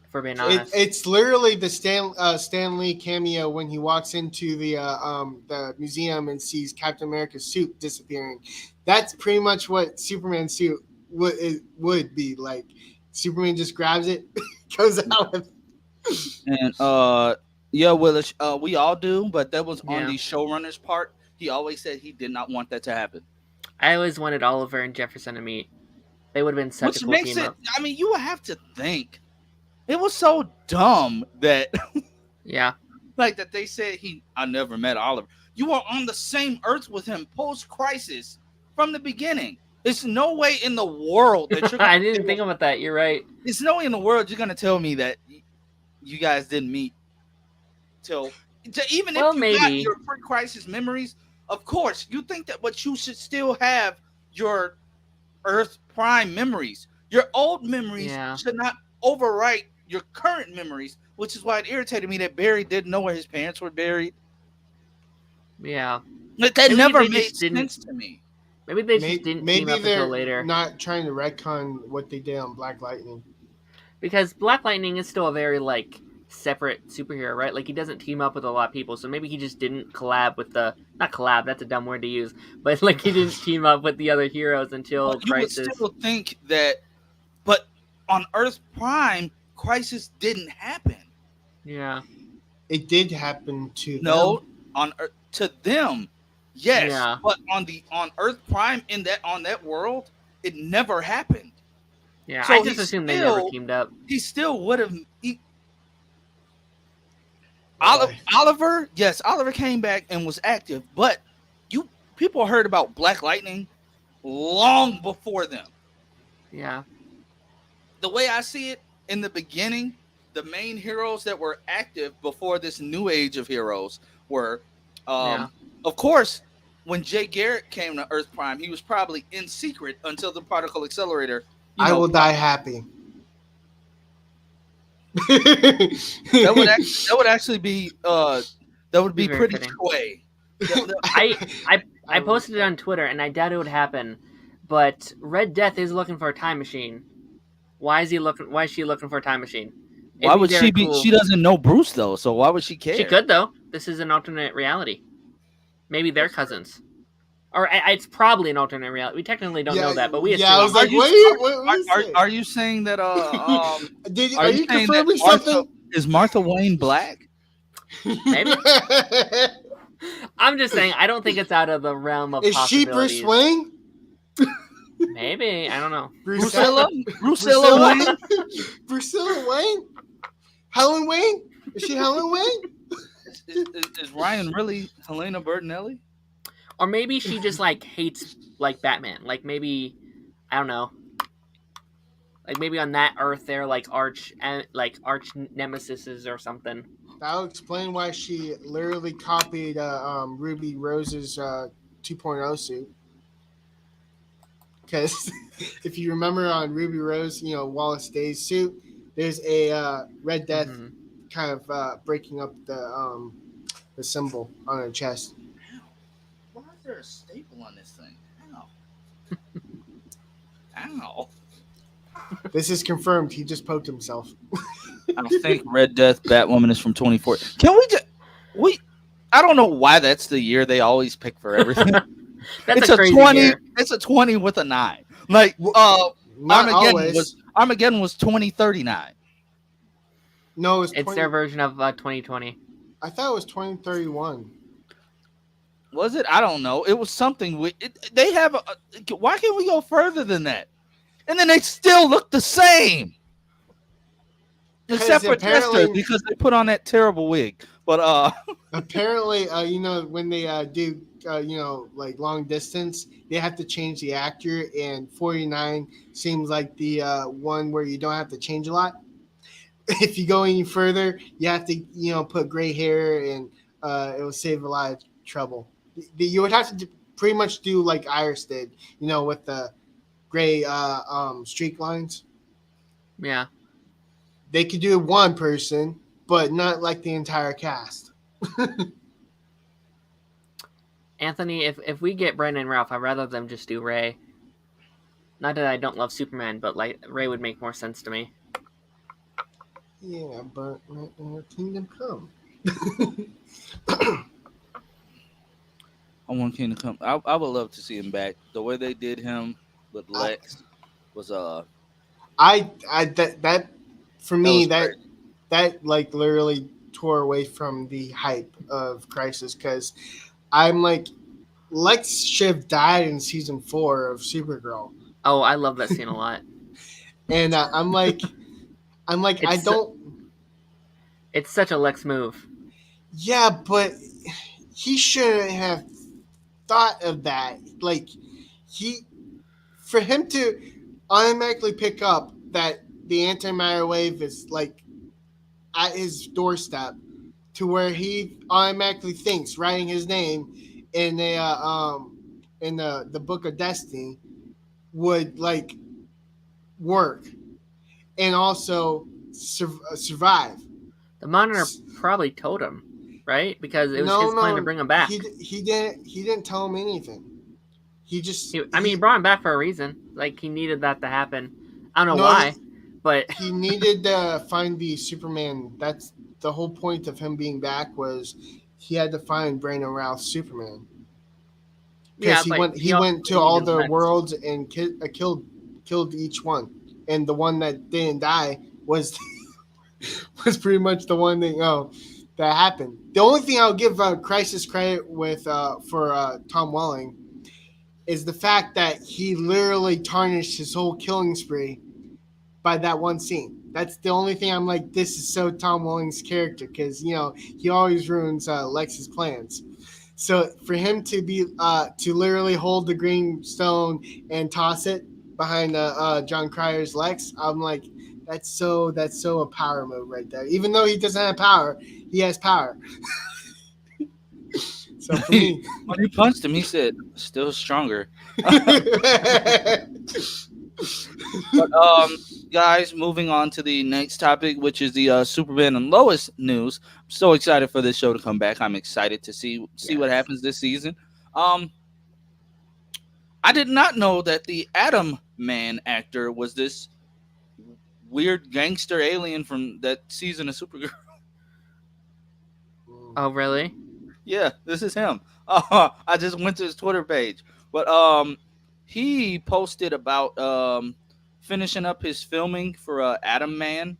if we're being honest. It's literally the Stan Lee cameo when he walks into the museum and sees Captain America's suit disappearing. That's pretty much what Superman's suit would be like. Superman just grabs it, goes out with it. And yeah, Willis, we all do, but that was on Yeah. the showrunner's part. He always said he did not want that to happen. I always wanted Oliver and Jefferson to meet. They would have been such Which a cool makes team it, up. I mean, you would have to think. It was so dumb that, Yeah. like, that they said I never met Oliver. You were on the same Earth with him post-crisis from the beginning. There's no way in the world that you're I didn't think about that. You're right. There's no way in the world you're going to tell me that you guys didn't meet till... Even Well, if you got your pre-crisis memories, of course, you think that, but you should still have your Earth Prime memories. Your old memories should not overwrite your current memories, which is why it irritated me that Barry didn't know where his parents were buried. Yeah. Like, that never made sense to me. Maybe they just didn't team up until later. Not trying to retcon what they did on Black Lightning. Because Black Lightning is still a very, like, separate superhero, right? Like, he doesn't team up with a lot of people, so maybe he just didn't collab with not collab, that's a dumb word to use, but, like, he didn't team up with the other heroes until Crisis. You would still think that, but on Earth Prime, Crisis didn't happen. Yeah. It did happen to them. To them, yes. Yeah. But on Earth Prime on that world, it never happened. Yeah, so I just assumed they never teamed up. He still would have. Oliver, yes, Oliver came back and was active, but people heard about Black Lightning long before them. Yeah. The way I see it, in the beginning, the main heroes that were active before this new age of heroes were, of course, when Jay Garrick came to Earth Prime, he was probably in secret until the particle accelerator. I will die happy. that would actually be pretty tway. I posted it on Twitter and I doubt it would happen, but Red Death is looking for a time machine. Why is she looking for a time machine? Why would she be? Cool. She doesn't know Bruce though, so why would she care? She could though. This is an alternate reality. Maybe they're cousins. Or it's probably an alternate reality. We technically don't know that, but we assume. Yeah, I was like, are you saying that? Are you confirming something? Is Martha Wayne black? Maybe. I'm just saying. I don't think it's out of the realm of possibilities. Is she Bruce Wayne? Maybe. I don't know. Drusilla Wayne. Drusilla Wayne. Helen Wayne. Is she Helen Wayne? Is Ryan really Helena Bertinelli? Or maybe she just like hates like Batman. Like maybe I don't know. Like maybe on that Earth they're like arch nemesis or something. That'll explain why she literally copied Ruby Rose's 2.0 suit. Because if you remember on Ruby Rose, Wallace Day's suit, there's a Red Death kind of breaking up the symbol on her chest. Why is there a staple on this thing? Ow. This is confirmed. He just poked himself. I think Red Death Batwoman is from 2014. Can we I don't know why that's the year they always pick for everything. That's it's a crazy 20 year. It's a 20 with a 9. Like Armageddon was 2039. No, it's their version of 2020. I thought it was 2031. Was it? I don't know. It was something. They have. Why can't we go further than that? And then they still look the same, except for Tester because they put on that terrible wig. But apparently, when they do, like long distance, they have to change the actor, and 49 seems like the one where you don't have to change a lot. If you go any further, you have to, put gray hair, and it will save a lot of trouble. You would have to pretty much do like Iris did, with the gray streak lines. Yeah. They could do one person, but not like the entire cast. Anthony, if we get Brandon Ralph, I'd rather them just do Ray. Not that I don't love Superman, but like Ray would make more sense to me. Yeah, but Kingdom Come. I want King to come. I would love to see him back. The way they did him with Lex was That for that me was great. that like literally tore away from the hype of Crisis because I'm like Lex should have died in season 4 of Supergirl, Oh, I love that scene a lot. and I'm like I It's don't. it's such a Lex move. Yeah, but he shouldn't have thought of that. Like he for him to automatically pick up that the antimatter wave is like at his doorstep to where he automatically thinks writing his name in the book of destiny would like work and also survive. The monitor probably told him, right? Because it was No, his plan to no, bring him back. he didn't tell him anything. He just He brought him back for a reason. Like he needed that to happen. I don't know No, why, but he needed to find the Superman. That's the whole point of him being back was he had to find Brandon Routh's Superman yeah, because but he also went to all needed the Lex. worlds and killed each one, and the one that didn't die was was pretty much the one that happened. The only thing I'll give Crisis credit with for Tom Welling is the fact that he literally tarnished his whole killing spree by that one scene. That's the only thing I'm like, this is so Tom Welling's character because he always ruins Lex's plans. So for him to be to literally hold the green stone and toss it behind John Cryer's Lex, I'm like, that's so a power move right there. Even though he doesn't have power, he has power. So for me, When he punched him, he said, "Still stronger." But guys, moving on to the next topic, which is the Superman and Lois news. I'm so excited for this show to come back. I'm excited to see what Yes. happens this season. Um, I did not know that the Atom Man actor was this weird gangster alien from that season of Supergirl. Oh, really? Yeah, this is him. I just went to his Twitter page, but he posted about finishing up his filming for Atom Man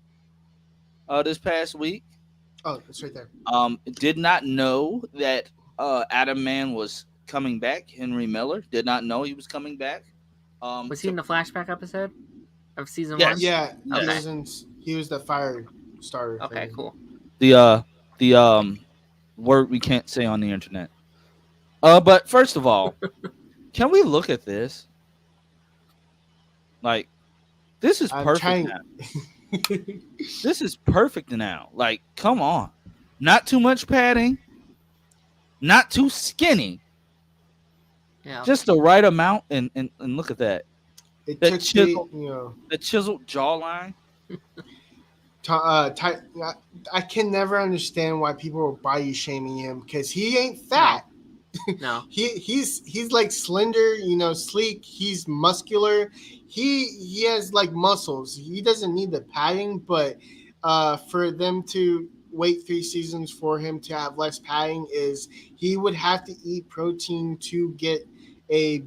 this past week. oh, it's right there. Did not know that Atom Man was coming back. Henry Miller did not know he was coming back. Was he in the flashback episode of season Yes. one? Yeah, Yes. he was the fire starter. Okay, thing. cool. The word we can't say on the internet. But first of all, can we look at this? Like, this is I'm perfect trying. now. This is perfect now. Like, come on. Not too much padding. Not too skinny. Yeah. Just the right amount. And look at that. It That took chisel- the The chiseled jawline. I can never understand why people are body shaming him because he ain't fat. No. He's like slender, sleek. He's muscular. He has like muscles. He doesn't need the padding, but for them to wait 3 seasons for him to have less padding is he would have to eat protein to get a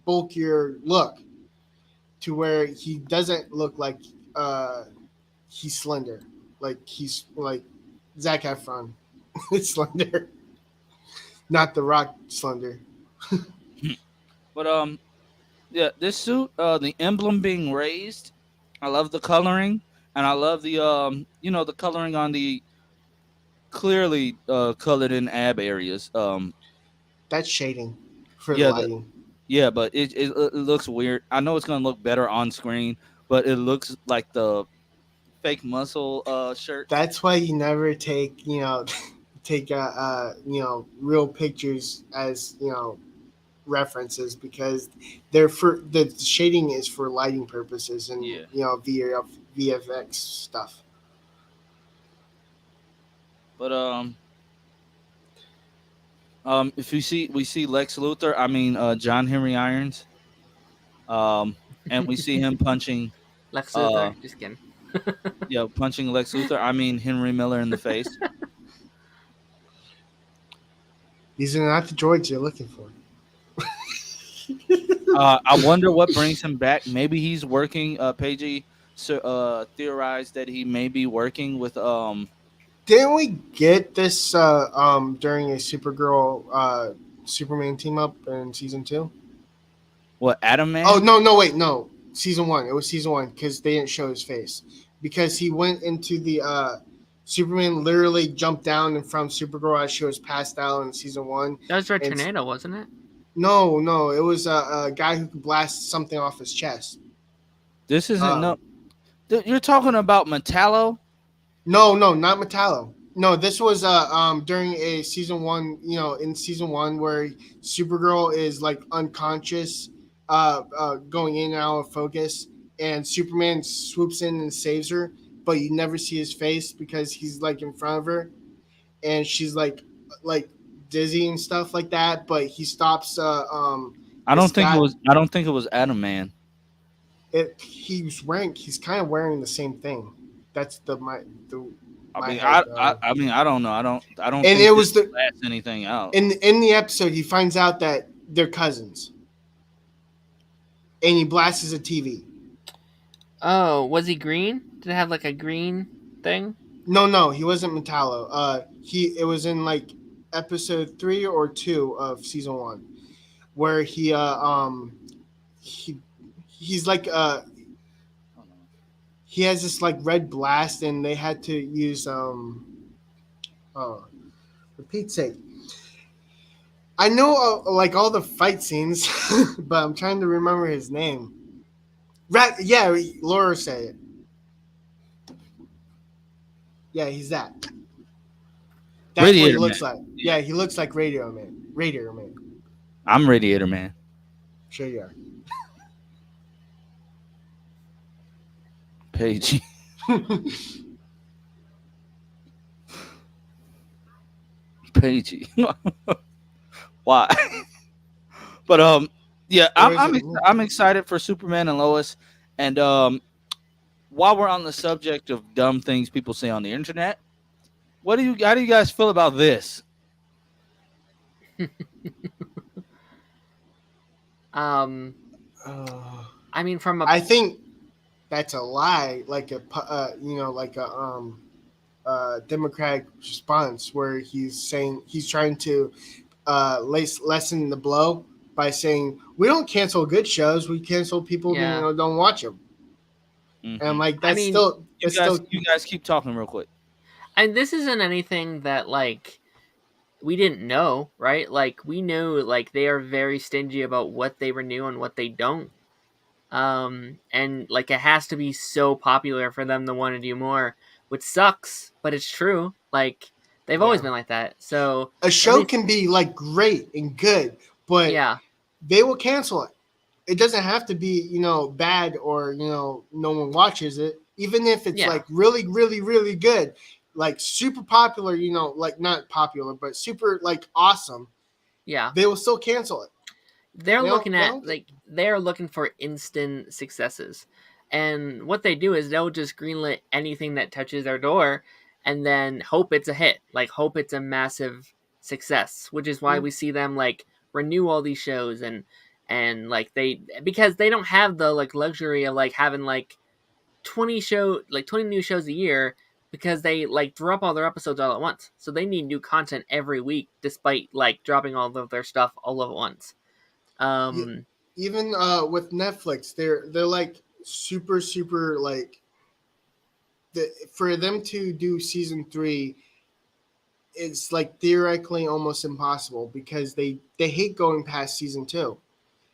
bulkier look to where he doesn't look like he's slender, like he's like Zac Efron. It's slender, not the Rock slender. But yeah, this suit, the emblem being raised. I love the coloring, and I love the the coloring on the clearly colored in ab areas. That's shading for Yeah, the lighting. yeah, but it looks weird. I know it's gonna look better on screen, but it looks like the fake muscle shirt. That's why you never take take real pictures as references because they're for the shading is for lighting purposes and Yeah. VFX stuff. But if we see Lex Luthor, I mean John Henry Irons, and we see him punching Lex uh Luthor. Just kidding. punching Lex Luthor. I mean Henry Miller in the face. These are not the droids you're looking for. I wonder what brings him back. Maybe he's working. Pagey theorized that he may be working with Didn't we get this during a Supergirl Superman team up in season 2? what, Adam Man. Oh no, season 1. It was season 1 because they didn't show his face because he went into the Superman literally jumped down and from Supergirl as she was passed out in season 1. That was Red And Tornado, wasn't it? No, it was a guy who could blast something off his chest. This isn't no. You're talking about Metallo. No, not Metallo. No, this was during a season 1. In season 1 where Supergirl is like unconscious, going in and out of focus, and Superman swoops in and saves her, but you never see his face because he's like in front of her, and she's like dizzy and stuff like that. But he stops. I don't think it was. I don't think it was Adam Man. He's kind of wearing the same thing. That's I mean, I don't know. I don't. And think it was blast anything out. in the episode he finds out that they're cousins, and he blasts a TV. Oh, was he green? Did it have like a green thing? No, he wasn't Metallo. It was in like episode 3 or 2 of season 1, where he's like he has this like red blast, and they had to use for Pete's sake. I know like all the fight scenes, but I'm trying to remember his name. Yeah, Laura said it. Yeah, he's that. That's Radiator what he looks Man. like. Yeah, he looks like Radiator Man. I'm Radiator Man. Sure you are. Pagey. Pagey. Why? But yeah, I'm excited for Superman and Lois. And while we're on the subject of dumb things people say on the internet, how do you guys feel about this? I mean, I think that's a lie, like a Democratic response where he's saying he's trying to lessen the blow by saying we don't cancel good shows, we cancel people who don't watch them. Mm-hmm. And like that's you guys keep talking real quick. And this isn't anything that like we didn't know, right? Like we know like they are very stingy about what they renew and what they don't. And like it has to be so popular for them to want to do more, which sucks, but it's true. Like they've always been like that. So a show can be like great and good, but they will cancel it. It doesn't have to be, bad or, no one watches it. Even if it's like really, really, really good, like super popular, like not popular, but super like awesome. Yeah. They will still cancel it. They're looking for instant successes. And what they do is they'll just greenlit anything that touches their door and then hope it's a hit. Like hope it's a massive success, which is why we see them like renew all these shows and like because they don't have the like luxury of like having like 20 new shows a year because they like drop all their episodes all at once. So they need new content every week despite like dropping all of their stuff all at once. Even with Netflix, they're like super like for them to do season 3, it's like theoretically almost impossible because they hate going past season 2.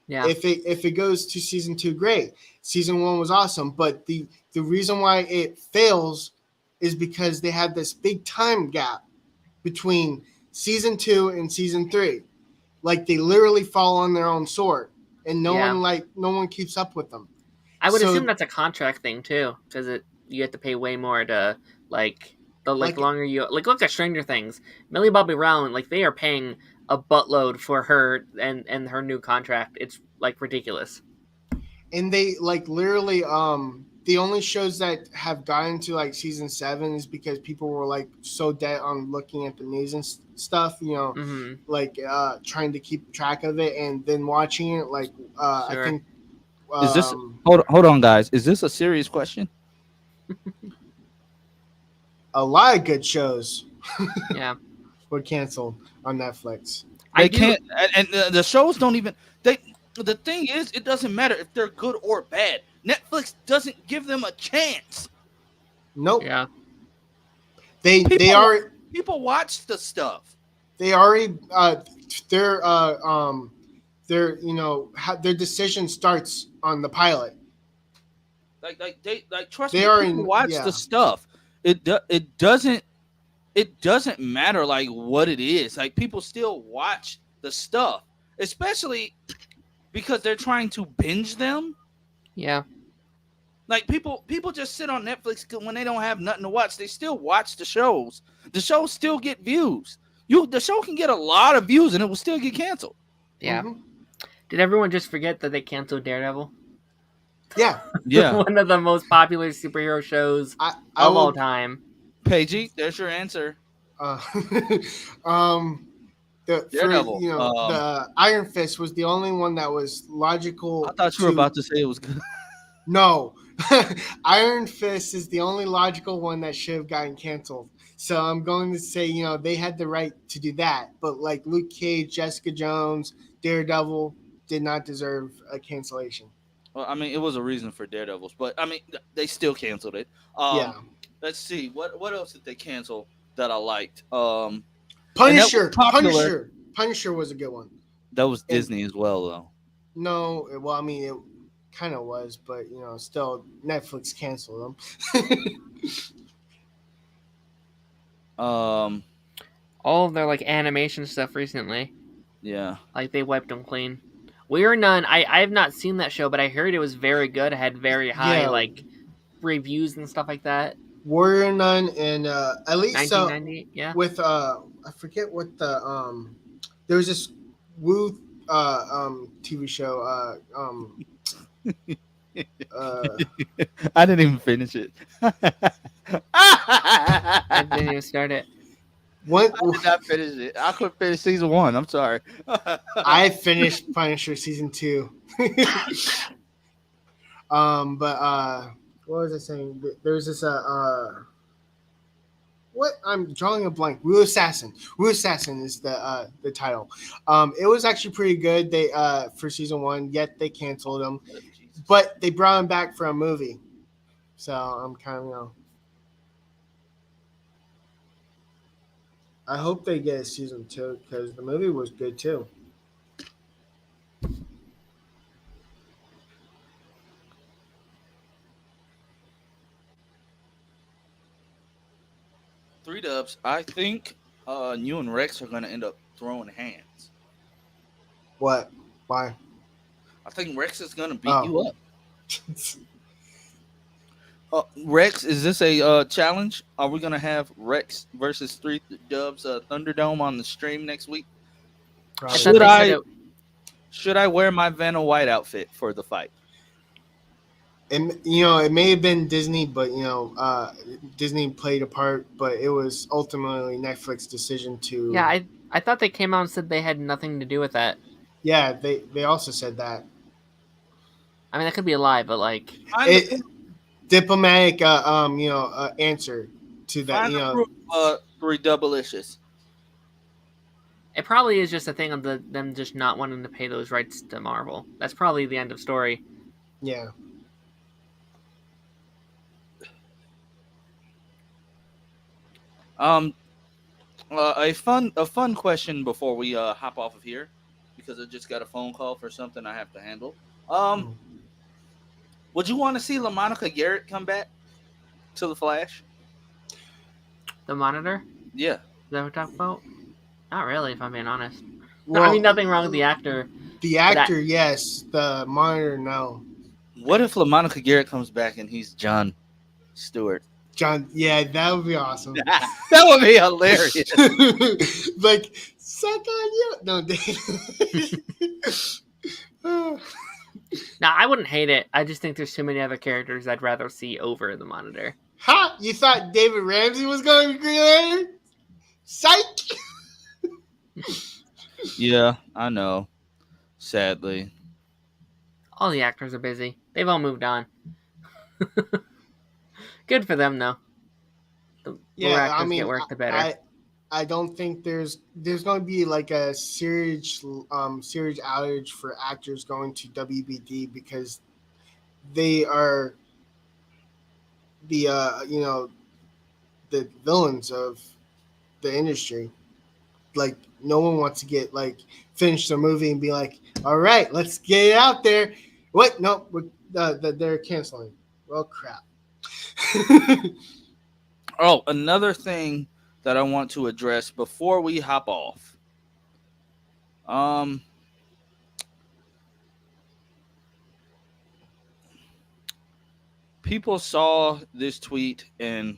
Yeah. If it goes to season 2, great. Season 1 was awesome, but the reason why it fails is because they have this big time gap between season 2 and season 3. Like they literally fall on their own sword, and no Yeah. one keeps up with them. I would So- assume that's a contract thing too, because you have to pay way more to like Like- longer you look at Stranger Things. Millie Bobby Brown, like they are paying a buttload for her and her new contract. It's like ridiculous. And they like literally the only shows that have gotten to like season 7 is because people were like so dead on looking at the news and stuff, Hmm. like trying to keep track of it and then watching it. Like I Sure. think Is this hold on, guys? Is this a serious question? a lot of good shows Yeah. were canceled on Netflix. They can't, and the shows don't even. The thing is, it doesn't matter if they're good or bad. Netflix doesn't give them a chance. Nope. Yeah. They People watch the stuff. already their their decision starts on the pilot. Trust They me, are people in- watch yeah. the stuff. It doesn't matter like what it is. Like people still watch the stuff, especially because they're trying to binge them. Yeah. Like people just sit on Netflix when they don't have nothing to watch. They still watch the shows. The shows still get views. The show can get a lot of views and it will still get canceled. Yeah. Mhm. Did everyone just forget that they canceled Daredevil? Yeah. Yeah. One of the most popular superhero shows I of all will, time. Paigey, there's your answer. Daredevil. The Iron Fist was the only one that was logical. I thought you were about to say it was good. No, Iron Fist is the only logical one that should have gotten canceled. So I'm going to say, they had the right to do that. But like Luke Cage, Jessica Jones, Daredevil did not deserve a cancellation. Well, I mean, it was a reason for Daredevils, but I mean, they still canceled it. Yeah. Let's see, what else did they cancel that I liked? Punisher. popular. Punisher was a good one. That was Disney as well, though. No, well, I mean, it kind of was, but still, Netflix canceled them. All of their like animation stuff recently, Yeah. like they wiped them clean. We Are None. I have not seen that show, but I heard it was very good. It had very high Yeah. like reviews and stuff like that. Warrior Nun and at least 1998. Yeah. with I forget what the there was this Woo TV show I didn't even finish it. I didn't even start it. what I did not finish it. I couldn't finish season 1. I'm sorry. I finished Punisher season 2. But what was I saying? There was this what I'm drawing a blank. Wu Assassin. Wu Assassin is the title. It was actually pretty good. They for season 1, yet they canceled them, but they brought him back for a movie. So I'm kind of I hope they get a season 2 because the movie was good too. Three Dubs. I think you and Rex are gonna end up throwing hands. What? Why? I think Rex is gonna beat Oh. you up. Rex, is this a challenge? Are we gonna have Rex versus Three Dubs Thunderdome on the stream next week? Probably. Should they I- said Should I wear my Vanna White outfit for the fight? It may have been Disney, but Disney played a part, but it was ultimately Netflix's decision to. Yeah, I thought they came out and said they had nothing to do with that. Yeah, they also said that. I mean, that could be a lie, but like, Diplomatic answer to that. Three Doublicious. it probably is just a thing of them just not wanting to pay those rights to Marvel. That's probably the end of story. Yeah. A fun question before we hop off of here, because I just got a phone call for something I have to handle. Would you want to see LaMonica Garrett come back to the Flash? The Monitor? Yeah. Is that what we're talking about? Not really, if I'm being honest. Well, I mean, nothing wrong with the actor. the actor, yes. The monitor, no. What if LaMonica Garrett comes back and he's John Stewart? John, yeah, that would be awesome. That would be hilarious. Like, suck on you. No, Now, I wouldn't hate it. I just think there's too many other characters I'd rather see over the Monitor. Ha! You thought David Ramsey was going to be Green Lantern? Psych! Yeah, I know. Sadly. All the actors are busy. They've all moved on. Good for them, though. The more Yeah, actors I mean, get work, the better. I don't think there's going to be like a series outage for actors going to WBD because they are the the villains of the industry. Like no one wants to get like finish the movie and be like, all right, let's get it out there. What? No, they're canceling. Well, crap. Oh, another thing that I want to address before we hop off. People saw this tweet and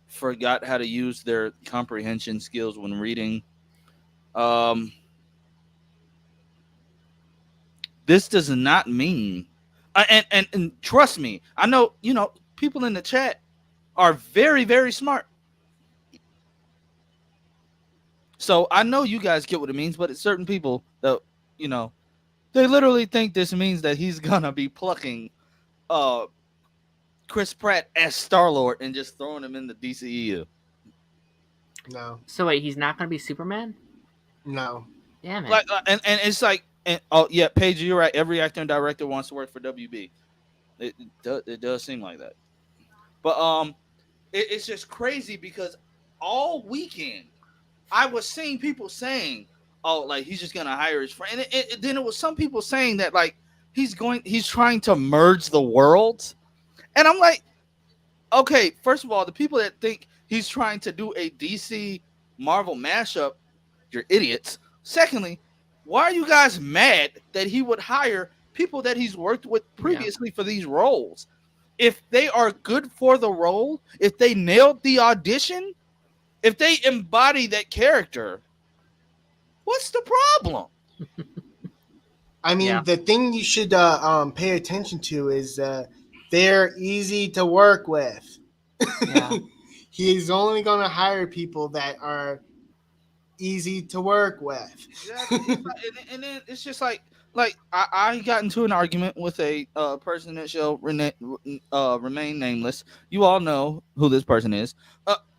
forgot how to use their comprehension skills when reading. This does not mean, and trust me, I know, people in the chat are very, very smart. So I know you guys get what it means, but it's certain people that, they literally think this means that he's gonna be plucking Chris Pratt as Star-Lord and just throwing him in the DCEU. No. So wait, he's not going to be Superman? No. Damn it. Like, and it's like, oh yeah, Paige, you're right. Every actor and director wants to work for WB. It does seem like that. But it's just crazy because all weekend I was seeing people saying, "Oh, like he's just gonna hire his friend." And then it was some people saying that like he's trying to merge the worlds, and I'm like, okay, first of all, the people that think he's trying to do a DC Marvel mashup, you're idiots. Secondly, why are you guys mad that he would hire people that he's worked with previously for these roles? If they are good for the role, if they nailed the audition, if they embody that character, what's the problem? I mean, the thing you should pay attention to is they're easy to work with. Yeah. He's only going to hire people that are easy to work with. Exactly. and then it's just like I got into an argument with a person that shall remain nameless. You all know who this person is.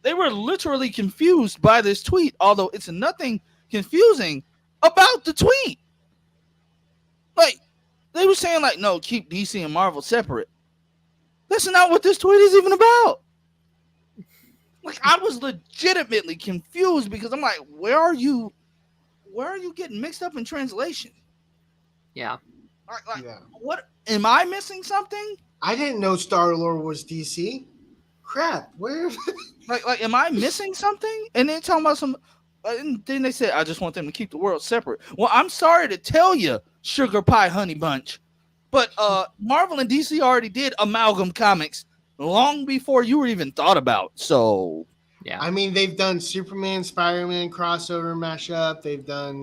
They were literally confused by this tweet, although it's nothing confusing about the tweet. Like, they were saying, like, no, keep DC and Marvel separate. That's not what this tweet is even about. Like, I was legitimately confused because I'm like, where are you getting mixed up in translation? Yeah. Like, what? Am I missing something? I didn't know Star-Lord was DC. Crap, where? like, am I missing something? And then talking about some, and then they said, I just want them to keep the world separate. Well, I'm sorry to tell you, Sugar Pie Honey Bunch, but Marvel and DC already did amalgam comics long before you were even thought about. So, yeah. I mean, they've done Superman, Spider-Man crossover mashup. They've done,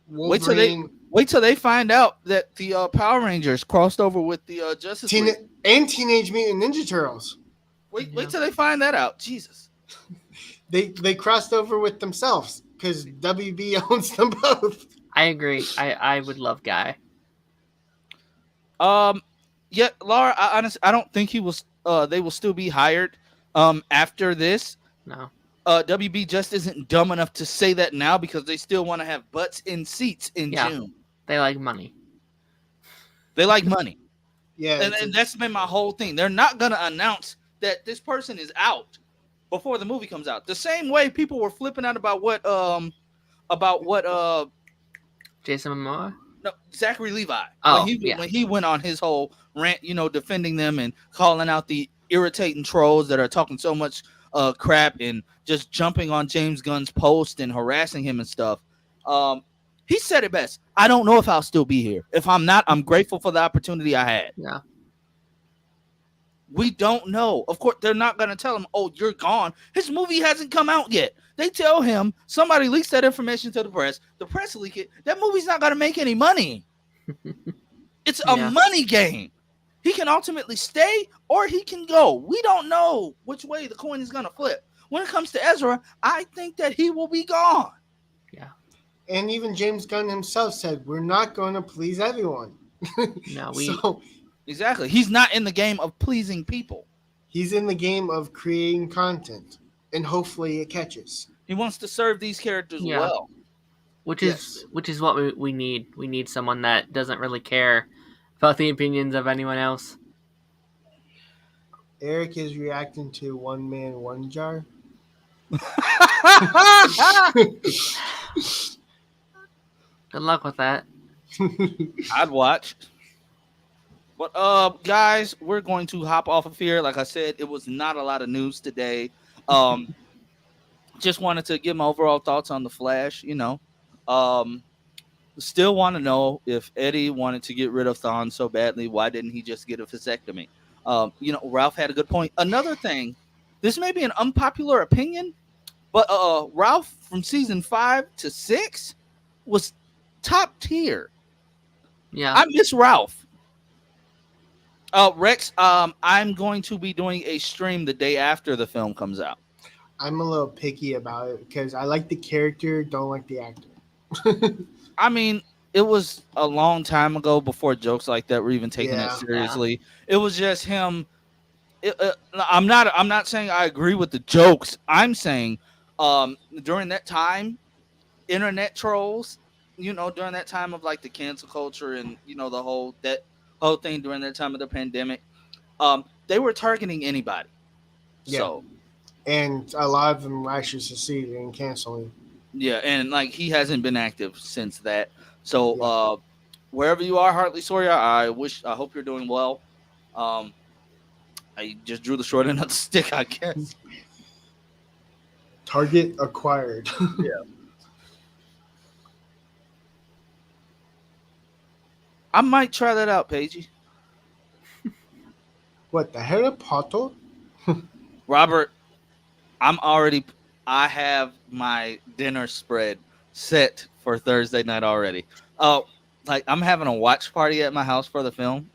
Wolverine. Wait till they find out that the Power Rangers crossed over with the Justice League. And Teenage Mutant Ninja Turtles. Wait till they find that out. Jesus. They crossed over with themselves because WB owns them both. I agree. I would love Guy. Yeah, Laura, I don't think he was they will still be hired after this. No. WB just isn't dumb enough to say that now because they still want to have butts in seats in June. They like money. They like money. Yeah. And that's been my whole thing. They're not going to announce that this person is out before the movie comes out. The same way people were flipping out about what Jason Momoa? No, Zachary Levi. Oh, when he went on his whole rant, defending them and calling out the irritating trolls that are talking so much crap and just jumping on James Gunn's post and harassing him and stuff. Um, he said it best. I don't know if I'll still be here. If I'm not, I'm grateful for the opportunity I had. Yeah. We don't know. Of course, they're not going to tell him, oh, you're gone. His movie hasn't come out yet. They tell him somebody leaks that information to the press. The press leak it. That movie's not going to make any money. It's a money game. He can ultimately stay or he can go. We don't know which way the coin is going to flip. When it comes to Ezra, I think that he will be gone. Yeah. And even James Gunn himself said, we're not going to please everyone. No, Exactly. He's not in the game of pleasing people. He's in the game of creating content, and hopefully it catches. He wants to serve these characters well. Which is what we need. We need someone that doesn't really care about the opinions of anyone else. Eric is reacting to One Man, One Jar. Good luck with that. I'd watch. But guys, we're going to hop off of here. Like I said, it was not a lot of news today. Just wanted to give my overall thoughts on the Flash. Still want to know if Eddie wanted to get rid of Thawne so badly. Why didn't he just get a vasectomy? Ralph had a good point. Another thing, this may be an unpopular opinion, but Ralph from season 5 to 6 was top tier. Yeah, I miss Ralph. Rex, I'm going to be doing a stream the day after the film comes out. I'm a little picky about it because I like the character, don't like the actor. I mean, it was a long time ago before jokes like that were even taken that seriously. Yeah. It was just him. I'm not saying I agree with the jokes. I'm saying during that time, internet trolls, during that time of like the cancel culture and the whole thing during that time of the pandemic, they were targeting anybody. Yeah. So, and a lot of them actually succeeded in canceling. Yeah, and like he hasn't been active since that. So wherever you are, Hartley Sawyer, I hope you're doing well. I just drew the short end of the stick, I guess. Target acquired. Yeah. I might try that out, Paigey. What, the Harry Potter? Robert, I have my dinner spread set for Thursday night already. I'm having a watch party at my house for the film.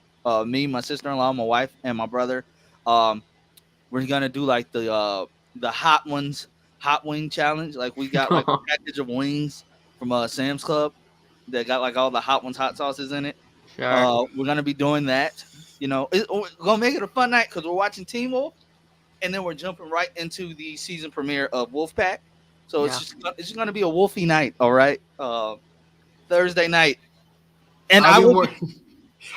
Me, my sister-in-law, my wife, and my brother. We're gonna do like the hot wing challenge. Like we got like a package of wings from Sam's Club that got like all the hot sauces in it. Sure. We're gonna be doing that. We're gonna make it a fun night because we're watching Teen Wolf, and then we're jumping right into the season premiere of Wolfpack. So it's just gonna be a wolfy night, all right. Thursday night, and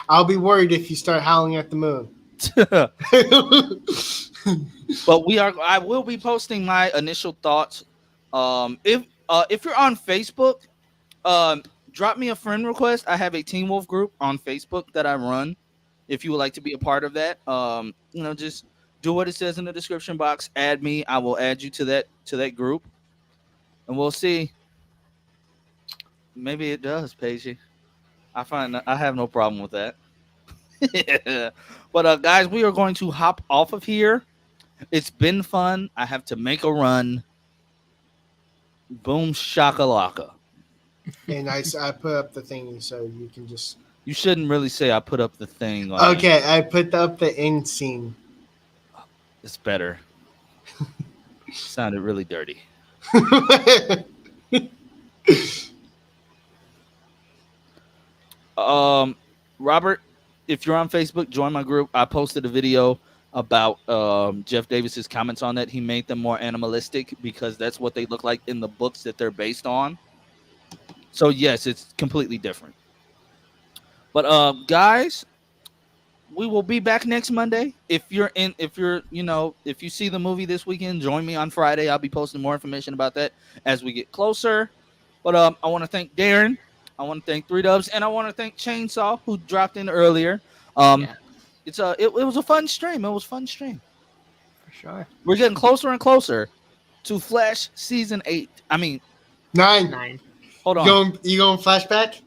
I'll be worried if you start howling at the moon. But I will be posting my initial thoughts. If you're on Facebook, drop me a friend request. I have a Teen Wolf group on Facebook that I run. If you would like to be a part of that, just do what it says in the description box. Add me. I will add you to that group, and we'll see. Maybe it does, Paigey. I have no problem with that. Yeah. But guys, we are going to hop off of here. It's been fun. I have to make a run. Boom shakalaka. And I put up the thing so you can just. You shouldn't really say I put up the thing. Okay, I put up the end scene. It's better. Sounded really dirty. Robert, if you're on Facebook, join my group. I posted a video about Jeff Davis's comments on that. He made them more animalistic because that's what they look like in the books that they're based on. So yes, it's completely different. But guys, we will be back next Monday. If you see the movie this weekend, join me on Friday. I'll be posting more information about that as we get closer. But I want to thank Darren. I want to thank 3 Dubs, and I want to thank Chainsaw who dropped in earlier. It was a fun stream. It was a fun stream. For Sure. We're getting closer and closer to Flash season 8. I mean, 9. 9. hold You on. going flashback?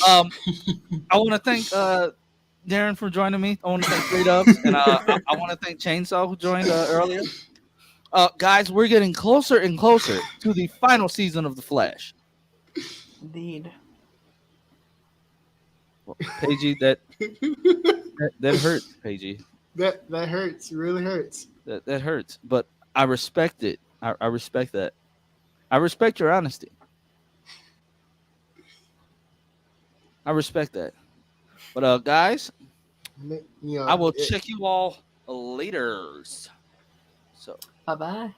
I want to thank Darren for joining me. I want to thank Three Dubs, and I want to thank Chainsaw who joined earlier. Guys, we're getting closer and closer to the final season of The Flash. Indeed. Well, Paigey, that hurts, Paigey. that hurts. It really hurts. That hurts. But I respect it. I respect that. I respect your honesty. I respect that. But guys, You know, I will check you all later. So. Bye bye.